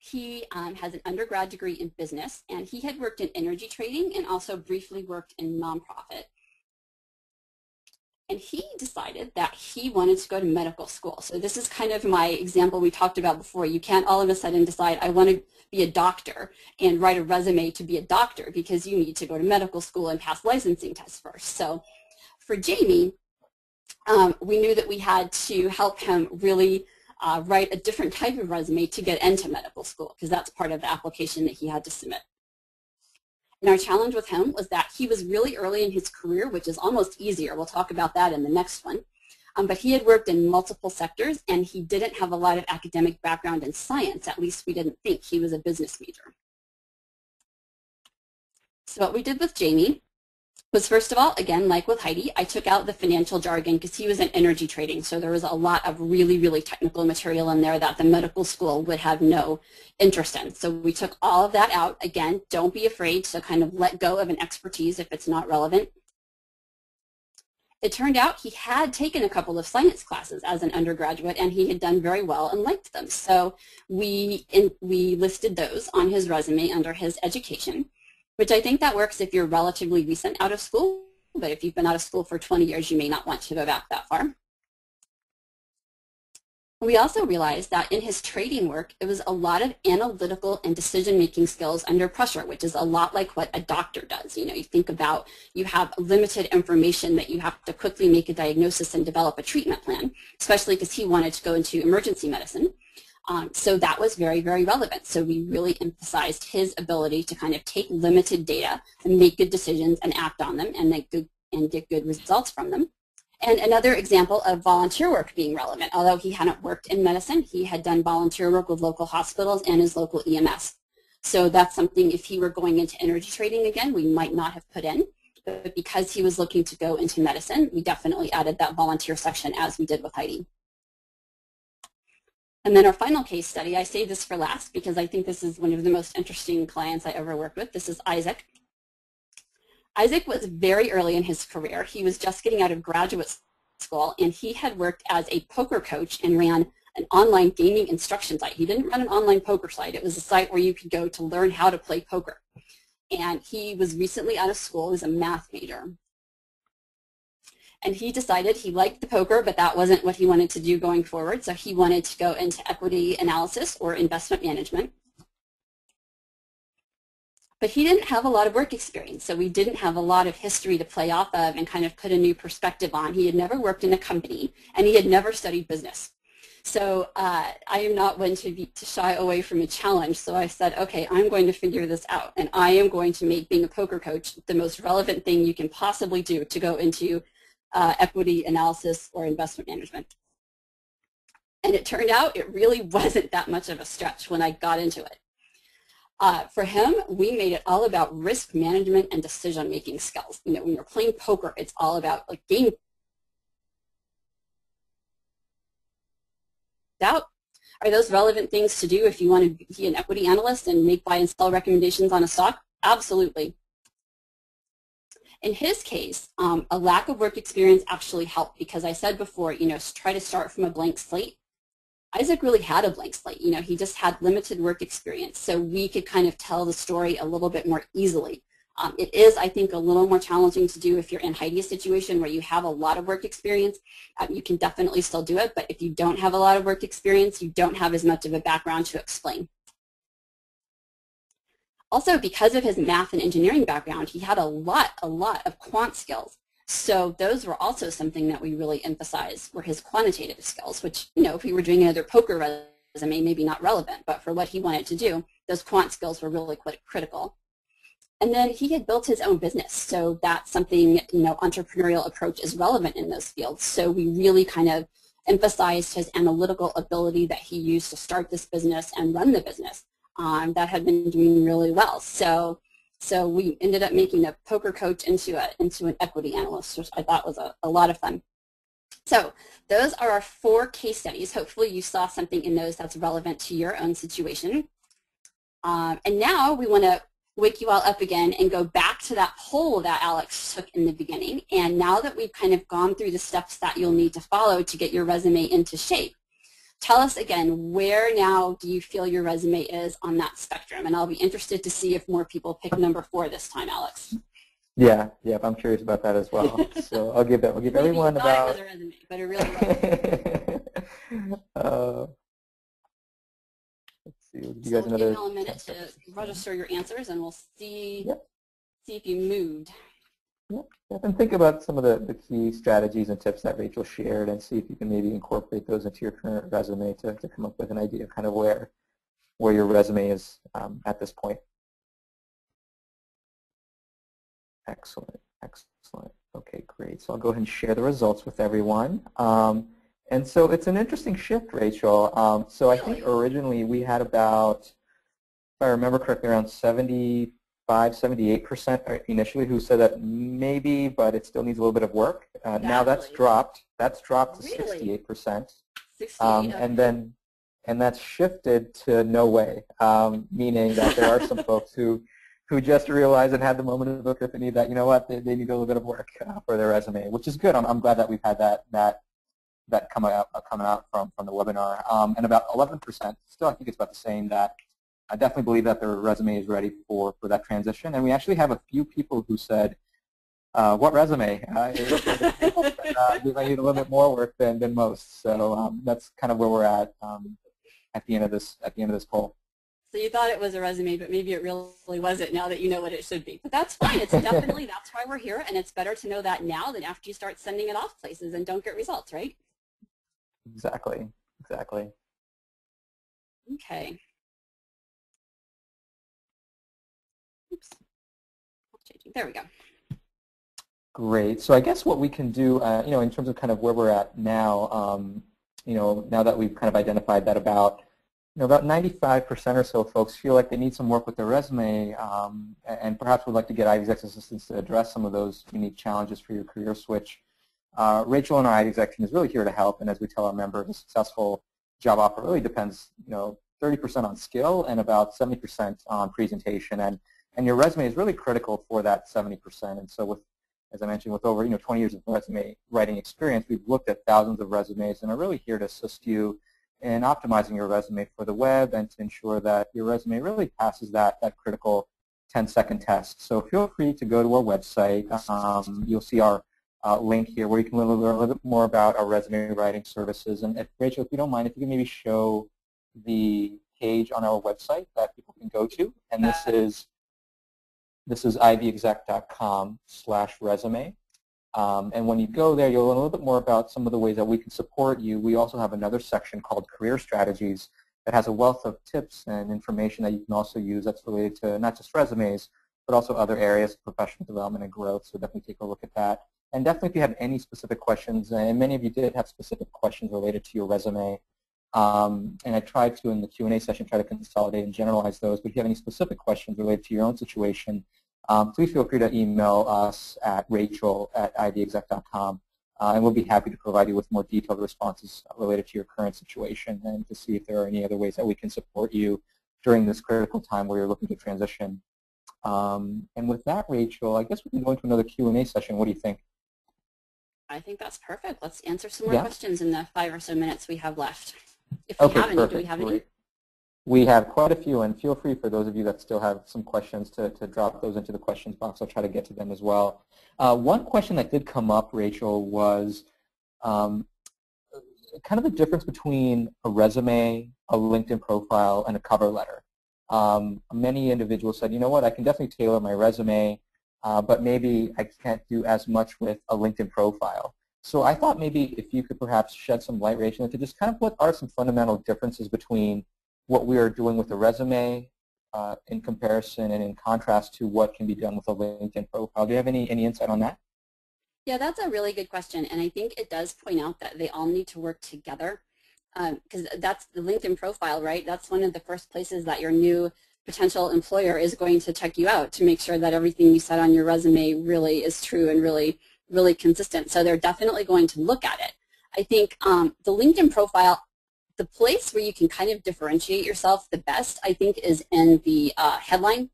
He has an undergrad degree in business, and he had worked in energy trading and also briefly worked in nonprofit. And he decided that he wanted to go to medical school. So this is kind of my example we talked about before. You can't all of a sudden decide, I want to be a doctor and write a resume to be a doctor, because you need to go to medical school and pass licensing tests first. So for Jamie, we knew that we had to help him really write a different type of resume to get into medical school, because that's part of the application that he had to submit. And our challenge with him was that he was really early in his career, which is almost easier. We'll talk about that in the next one. But he had worked in multiple sectors, and he didn't have a lot of academic background in science. At least we didn't think. He was a business major. So what we did with Jamie was, first of all, again, like with Heidi, I took out the financial jargon because he was in energy trading. So there was a lot of really, really technical material in there that the medical school would have no interest in. So we took all of that out. Again, don't be afraid to kind of let go of an expertise if it's not relevant. It turned out he had taken a couple of science classes as an undergraduate, and he had done very well and liked them. So we listed those on his resume under his education, which I think that works if you're relatively recent out of school, but if you've been out of school for 20 years, you may not want to go back that far. We also realized that in his trading work, it was a lot of analytical and decision-making skills under pressure, which is a lot like what a doctor does. You know, you think about, you have limited information that you have to quickly make a diagnosis and develop a treatment plan, especially because he wanted to go into emergency medicine. So that was very, very relevant. So we really emphasized his ability to kind of take limited data and make good decisions and act on them and get good results from them. And another example of volunteer work being relevant. Although he hadn't worked in medicine, he had done volunteer work with local hospitals and his local EMS. So that's something, if he were going into energy trading again, we might not have put in. But because he was looking to go into medicine, we definitely added that volunteer section, as we did with Heidi. And then our final case study, I say this for last because I think this is one of the most interesting clients I ever worked with. This is Isaac. Isaac was very early in his career. He was just getting out of graduate school, and he had worked as a poker coach and ran an online gaming instruction site. He didn't run an online poker site. It was a site where you could go to learn how to play poker. And he was recently out of school. He was a math major. And he decided he liked the poker, but that wasn't what he wanted to do going forward. So he wanted to go into equity analysis or investment management. But he didn't have a lot of work experience, so we didn't have a lot of history to play off of and kind of put a new perspective on. He had never worked in a company, and he had never studied business. So I am not one to shy away from a challenge, so I said, okay, I'm going to figure this out, and I am going to make being a poker coach the most relevant thing you can possibly do to go into equity analysis or investment management. And it turned out it really wasn't that much of a stretch when I got into it. For him, we made it all about risk management and decision-making skills. You know, when you're playing poker, it's all about like game out. Are those relevant things to do if you want to be an equity analyst and make buy and sell recommendations on a stock? Absolutely. In his case, a lack of work experience actually helped because I said before, you know, try to start from a blank slate. Isaac really had a blank slate. You know, he just had limited work experience, so we could kind of tell the story a little bit more easily. It is, I think, a little more challenging to do if you're in Heidi's situation where you have a lot of work experience. You can definitely still do it, but if you don't have a lot of work experience, you don't have as much of a background to explain. Also, because of his math and engineering background, he had a lot of quant skills. So those were also something that we really emphasized were his quantitative skills, which, you know, if we were doing another poker resume, maybe not relevant, but for what he wanted to do, those quant skills were really quite critical. And then he had built his own business, so that's something, you know, entrepreneurial approach is relevant in those fields. So we really kind of emphasized his analytical ability that he used to start this business and run the business. That had been doing really well. So we ended up making a poker coach into an equity analyst, which I thought was a lot of fun. So those are our 4 case studies. Hopefully you saw something in those that's relevant to your own situation. And now we want to wake you all up again and go back to that poll that Alex took in the beginning. And now that we've kind of gone through the steps that you'll need to follow to get your resume into shape, tell us again, where now do you feel your resume is on that spectrum? And I'll be interested to see if more people pick number 4 this time, Alex. Yeah, yeah, I'm curious about that as well. So I'll give everyone Maybe you thought about. it was a resume, but it really wasn't. uh, let's see, we'll give you So guys we'll give another you a 10 minute to seconds. register your answers, and we'll see Yep, if you moved. yep, yep. And think about some of the key strategies and tips that Rachel shared, and see if you can maybe incorporate those into your current resume to come up with an idea of kind of where your resume is at this point. Excellent, excellent. Okay, great. So I'll go ahead and share the results with everyone. And so it's an interesting shift, Rachel. So I think originally we had about, if I remember correctly, around 75, 78% initially who said that maybe, but it still needs a little bit of work. Now that's dropped. That's dropped to 68%. 68, okay. And that's shifted to no way, meaning that there are some folks who just realized and had the moment of epiphany that, you know what, they need a little bit of work for their resume, which is good. I'm glad that we've had that coming out from the webinar. And about 11%, still I think it's about the same, that I definitely believe that their resume is ready for that transition. And we actually have a few people who said, what resume? I need a little bit more work than most. So that's kind of where we're at the end of this poll. So you thought it was a resume, but maybe it really wasn't now that you know what it should be. But that's fine. It's definitely, that's why we're here, and it's better to know that now than after you start sending it off places and don't get results, right? Exactly, exactly. Okay. Oops. There we go. Great. So I guess what we can do, in terms of kind of where we're at now, now that we've kind of identified that about 95% or so folks feel like they need some work with their resume, and perhaps would like to get Exec assistance to address some of those unique challenges for your career switch. Rachel and our Exec team is really here to help, and as we tell our members, a successful job offer really depends, 30% on skill and about 70% on presentation, and your resume is really critical for that 70%. And so as I mentioned, with over 20 years of resume writing experience, we've looked at thousands of resumes and are really here to assist you in optimizing your resume for the web and to ensure that your resume really passes that critical 10-second test. So feel free to go to our website. You'll see our link here where you can learn a little bit more about our resume writing services. And Rachel, if you don't mind, if you can maybe show the page on our website that people can go to. And this is idexec.com/resume. And when you go there, you'll learn a little bit more about some of the ways that we can support you. We also have another section called Career Strategies that has a wealth of tips and information that you can also use that's related to not just resumes, but also other areas of professional development and growth. So definitely take a look at that. And definitely if you have any specific questions, and many of you did have specific questions related to your resume, and I tried to, in the Q&A session, try to consolidate and generalize those. But if you have any specific questions related to your own situation, please feel free to email us at rachel@idexec.com, and we'll be happy to provide you with more detailed responses related to your current situation and to see if there are any other ways that we can support you during this critical time where you're looking to transition. And with that, Rachel, I guess we can go into another Q&A session. What do you think? I think that's perfect. Let's answer some more questions in the 5 or so minutes we have left. If we have any, do we have any? We have quite a few, and feel free for those of you that still have some questions to drop those into the questions box. I'll try to get to them as well. One question that did come up, Rachel, was kind of the difference between a resume, a LinkedIn profile, and a cover letter. Many individuals said, you know what, I can definitely tailor my resume, but maybe I can't do as much with a LinkedIn profile. So I thought maybe if you could perhaps shed some light, Rachel, into just kind of what are some fundamental differences between what we are doing with a resume in comparison and in contrast to what can be done with a LinkedIn profile. Do you have any insight on that? Yeah, that's a really good question, and I think it does point out that they all need to work together, because that's the LinkedIn profile, right? That's one of the first places that your new potential employer is going to check you out to make sure that everything you said on your resume really is true and really consistent. So they're definitely going to look at it. I think the LinkedIn profile, the place where you can kind of differentiate yourself the best, I think, is in the headline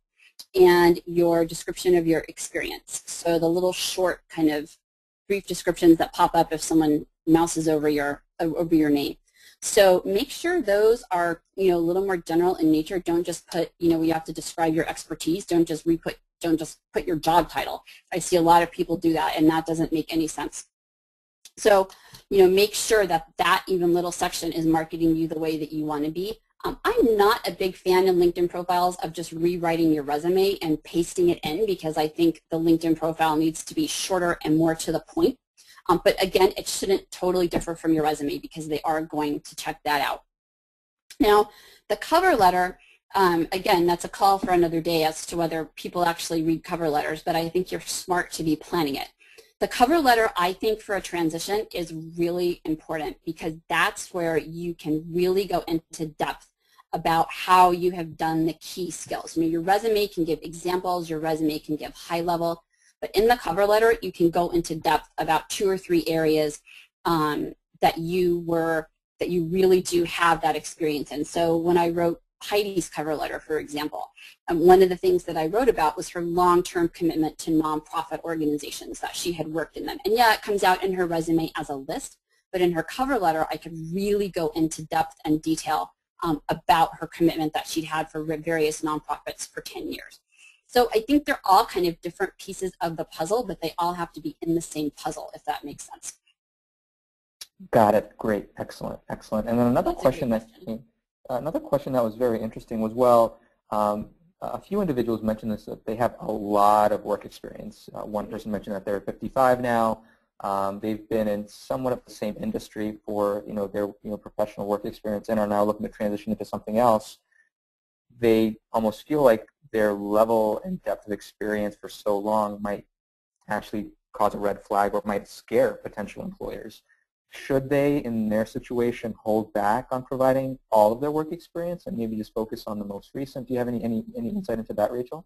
and your description of your experience. So the little short kind of brief descriptions that pop up if someone mouses over your name. So make sure those are, a little more general in nature. Don't just put, you have to describe your expertise. Don't just re-put don't just put your job title. I see a lot of people do that, and that doesn't make any sense. So, make sure that that even little section is marketing you the way that you want to be. I'm not a big fan in LinkedIn profiles of just rewriting your resume and pasting it in, because I think the LinkedIn profile needs to be shorter and more to the point. But again, it shouldn't totally differ from your resume, because they are going to check that out. Now, the cover letter, again, that's a call for another day as to whether people actually read cover letters, but I think you're smart to be planning it. The cover letter, I think, for a transition is really important, because that's where you can really go into depth about how you have done the key skills. Your resume can give examples, your resume can give high level, but in the cover letter, you can go into depth about 2 or 3 areas that you really do have that experience in. So when I wrote Heidi's cover letter, for example, one of the things that I wrote about was her long-term commitment to nonprofit organizations, that she had worked in them. And yeah, it comes out in her resume as a list, but in her cover letter, I could really go into depth and detail about her commitment that she'd had for various nonprofits for 10 years. So I think they're all kind of different pieces of the puzzle, but they all have to be in the same puzzle, if that makes sense. Got it. Great. Excellent. Excellent. And then another question that was very interesting was, well, a few individuals mentioned this, that they have a lot of work experience. One person mentioned that they're 55 now. They've been in somewhat of the same industry for their professional work experience, and are now looking to transition into something else. They almost feel like their level and depth of experience for so long might actually cause a red flag, or might scare potential employers. Should they, in their situation, hold back on providing all of their work experience and maybe just focus on the most recent? Do you have any insight into that, Rachel?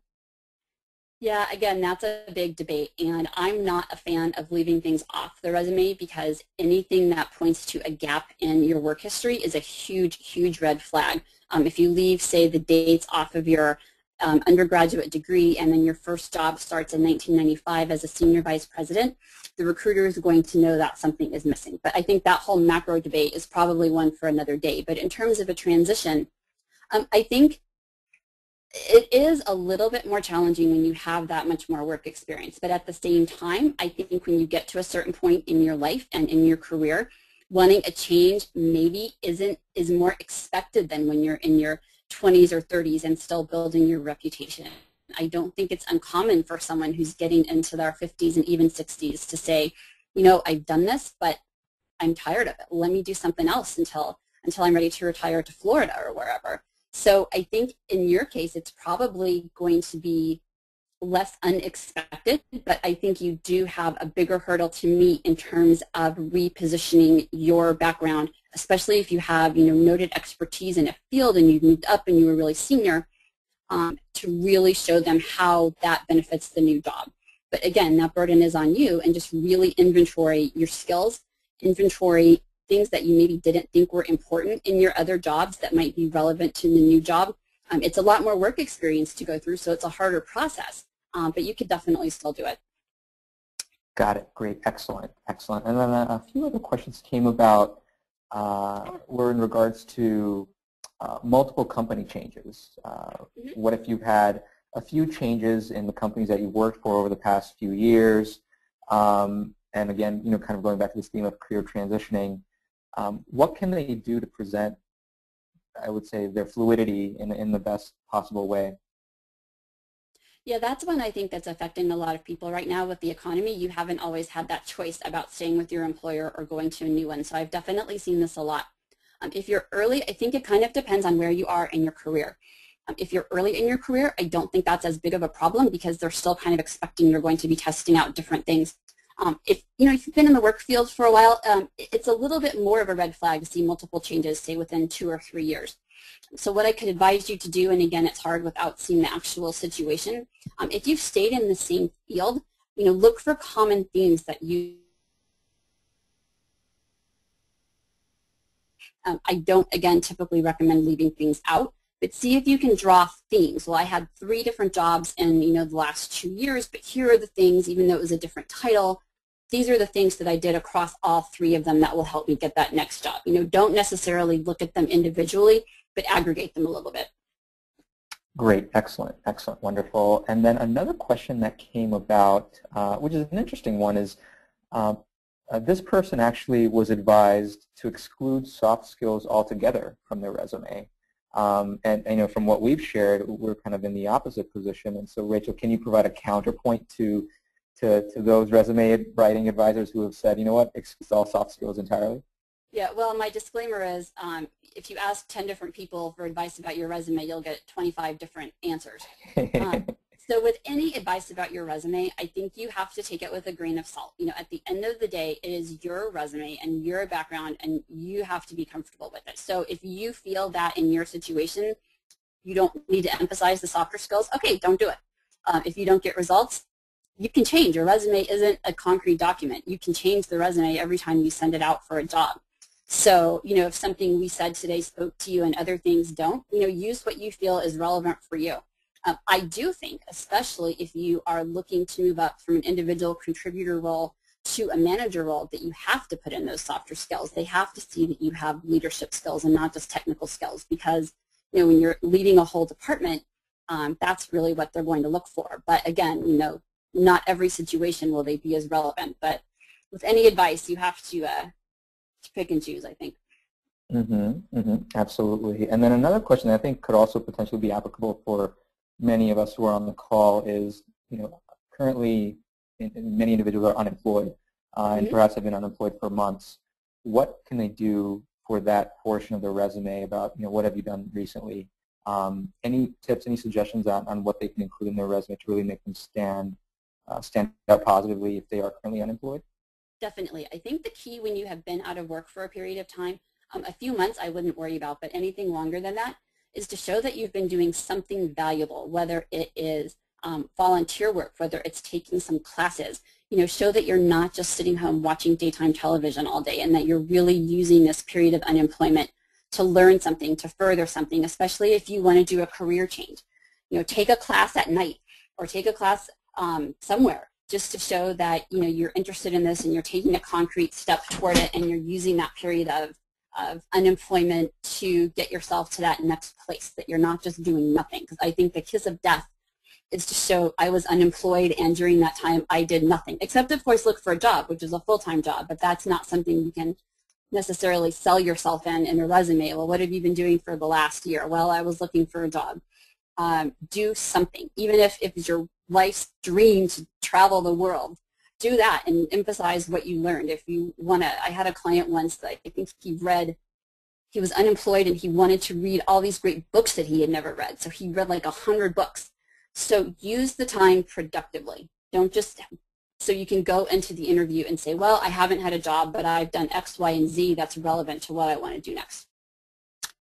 Yeah, again, that's a big debate, and I'm not a fan of leaving things off the resume, because anything that points to a gap in your work history is a huge, huge red flag. If you leave, say, the dates off of your undergraduate degree, and then your first job starts in 1995 as a senior vice president, the recruiter is going to know that something is missing. But I think that whole macro debate is probably one for another day. But in terms of a transition, I think it is a little bit more challenging when you have that much more work experience. But at the same time, I think when you get to a certain point in your life and in your career, wanting a change maybe is more expected than when you're in your 20s or 30s and still building your reputation. I don't think it's uncommon for someone who's getting into their 50s and even 60s to say, I've done this, but I'm tired of it. Let me do something else until I'm ready to retire to Florida or wherever. So I think in your case, it's probably going to be less unexpected, but I think you do have a bigger hurdle to meet in terms of repositioning your background, especially if you have noted expertise in a field and you've moved up and you were really senior, to really show them how that benefits the new job. But again, that burden is on you, and just really inventory your skills, inventory things that you maybe didn't think were important in your other jobs that might be relevant to the new job. It's a lot more work experience to go through, so it's a harder process, but you could definitely still do it. Got it. Great. Excellent. Excellent. And then a few other questions came about were in regards to multiple company changes. What if you've had a few changes in the companies that you worked for over the past few years? And again, kind of going back to this theme of career transitioning, what can they do to present, I would say, their fluidity in the best possible way? Yeah, that's one I think that's affecting a lot of people right now with the economy. You haven't always had that choice about staying with your employer or going to a new one. So I've definitely seen this a lot. If you're early, I think it kind of depends on where you are in your career. If you're early in your career, I don't think that's as big of a problem, because they're still kind of expecting you're going to be testing out different things. If you've been in the work field for a while, it's a little bit more of a red flag to see multiple changes, say within 2 or 3 years. So what I could advise you to do, and again, it's hard without seeing the actual situation, if you've stayed in the same field, look for common themes that you. I don't, again, typically recommend leaving things out, but see if you can draw themes. Well, I had 3 different jobs in the last 2 years, but here are the things, even though it was a different title, these are the things that I did across all 3 of them that will help me get that next job. Don't necessarily look at them individually, but aggregate them a little bit. Great, excellent, excellent, wonderful. And then another question that came about, which is an interesting one, is uh, this person actually was advised to exclude soft skills altogether from their resume. And you know, from what we've shared, we're kind of in the opposite position. And so, Rachel, can you provide a counterpoint to those resume writing advisors who have said, you know what, exclude all soft skills entirely? Yeah, well, my disclaimer is if you ask 10 different people for advice about your resume, you'll get 25 different answers. So with any advice about your resume, I think you have to take it with a grain of salt. You know, at the end of the day, it is your resume and your background, and you have to be comfortable with it. So if you feel that in your situation, you don't need to emphasize the softer skills, okay, don't do it. If you don't get results, you can change. Your resume isn't a concrete document. You can change the resume every time you send it out for a job. So, you know, if something we said today spoke to you and other things don't, you know, use what you feel is relevant for you. I do think, especially if you are looking to move up from an individual contributor role to a manager role, that you have to put in those softer skills. They have to see that you have leadership skills and not just technical skills, because, you know, when you're leading a whole department, that's really what they're going to look for. But again, you know, not every situation will they be as relevant. But with any advice, you have to pick and choose, I think. Absolutely. And then another question that I think could also potentially be applicable for many of us who are on the call is, you know, currently many individuals are unemployed and perhaps have been unemployed for months. What can they do for that portion of their resume about, you know, what have you done recently? Any tips, any suggestions on what they can include in their resume to really make them stand out positively if they are currently unemployed? Definitely. I think the key when you have been out of work for a period of time, a few months I wouldn't worry about, but anything longer than that, is to show that you've been doing something valuable, whether it is volunteer work, whether it's taking some classes. You know, show that you're not just sitting home watching daytime television all day, and that you're really using this period of unemployment to learn something, to further something, especially if you want to do a career change. You know, take a class at night or take a class somewhere, just to show that, you know, you're interested in this and you're taking a concrete step toward it, and you're using that period of unemployment to get yourself to that next place, that you're not just doing nothing. Because I think the kiss of death is to show I was unemployed and during that time I did nothing, except of course look for a job, which is a full-time job, but that's not something you can necessarily sell yourself in a resume. Well, what have you been doing for the last year? Well, I was looking for a job. Do something, even if it's your life's dream to travel the world. Do that and emphasize what you learned. If you want to, I had a client once that I think he was unemployed and he wanted to read all these great books that he had never read. So he read like 100 books. So use the time productively. Don't just, so you can go into the interview and say, well, I haven't had a job, but I've done X, Y, and Z that's relevant to what I want to do next.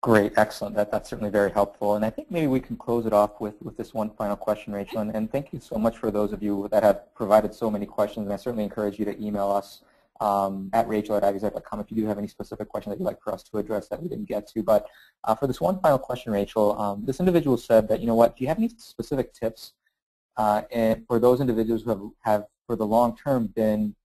Great, excellent. That's certainly very helpful. And I think maybe we can close it off with this one final question, Rachel. And thank you so much for those of you that have provided so many questions. And I certainly encourage you to email us at rachel@exec.com if you do have any specific questions that you'd like for us to address that we didn't get to. But for this one final question, Rachel, this individual said that, you know what, do you have any specific tips and for those individuals who have for the long term been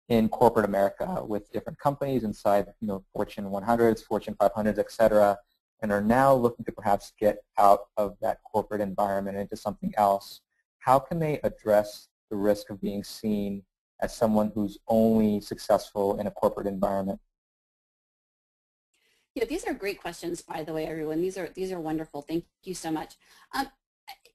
in corporate America with different companies inside, you know, Fortune 100s, Fortune 500s, et cetera, and are now looking to perhaps get out of that corporate environment into something else? How can they address the risk of being seen as someone who's only successful in a corporate environment? Yeah, these are great questions, by the way, everyone. These are wonderful. Thank you so much.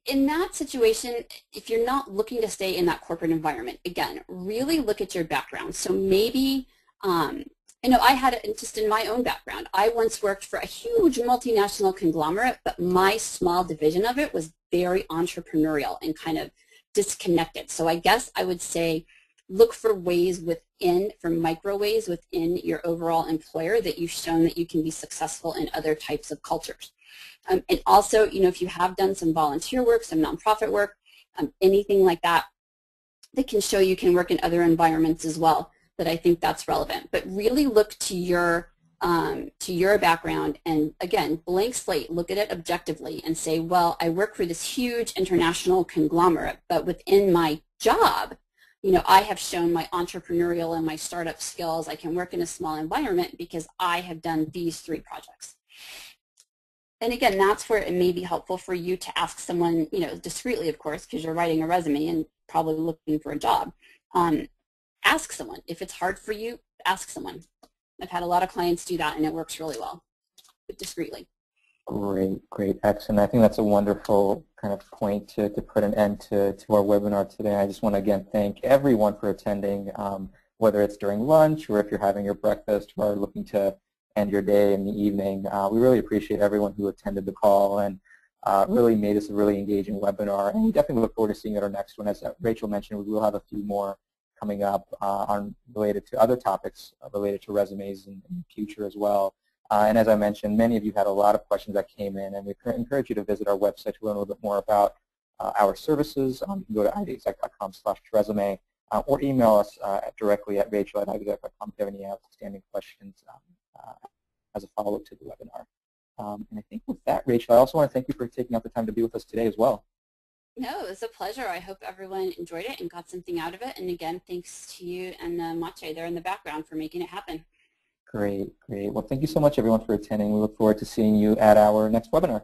In that situation, if you're not looking to stay in that corporate environment, again, really look at your background. So maybe, you know, I had it just in my own background. I once worked for a huge multinational conglomerate, but my small division of it was very entrepreneurial and kind of disconnected. So I guess I would say look for ways within, for micro ways within your overall employer that you've shown that you can be successful in other types of cultures. And also, you know, if you have done some volunteer work, some nonprofit work, anything like that, that can show you can work in other environments as well, that I think that's relevant. But really look to your background, and again, blank slate, look at it objectively and say, well, I work for this huge international conglomerate, but within my job, you know, I have shown my entrepreneurial and my startup skills. I can work in a small environment because I have done these 3 projects. And again, that's where it may be helpful for you to ask someone, discreetly, of course, because you're writing a resume and probably looking for a job. Ask someone. If it's hard for you, ask someone. I've had a lot of clients do that, and it works really well, but discreetly. Great, great, excellent. I think that's a wonderful kind of point to put an end to our webinar today. I just want to again thank everyone for attending, whether it's during lunch or if you're having your breakfast or looking to end your day in the evening. We really appreciate everyone who attended the call and really made this a really engaging webinar. And we definitely look forward to seeing our next one. As Rachel mentioned, we will have a few more coming up on related to other topics related to resumes in the future as well. And as I mentioned, many of you had a lot of questions that came in, and we encourage you to visit our website to learn a little bit more about our services. You can go to heidisexec.com/resume or email us directly at rachel@heidisexec.com if you have any outstanding questions as a follow-up to the webinar. And I think with that, Rachel, I also want to thank you for taking out the time to be with us today as well. No, it was a pleasure. I hope everyone enjoyed it and got something out of it. And again, thanks to you and the Mache there in the background for making it happen. Great, great. Well, thank you so much, everyone, for attending. We look forward to seeing you at our next webinar.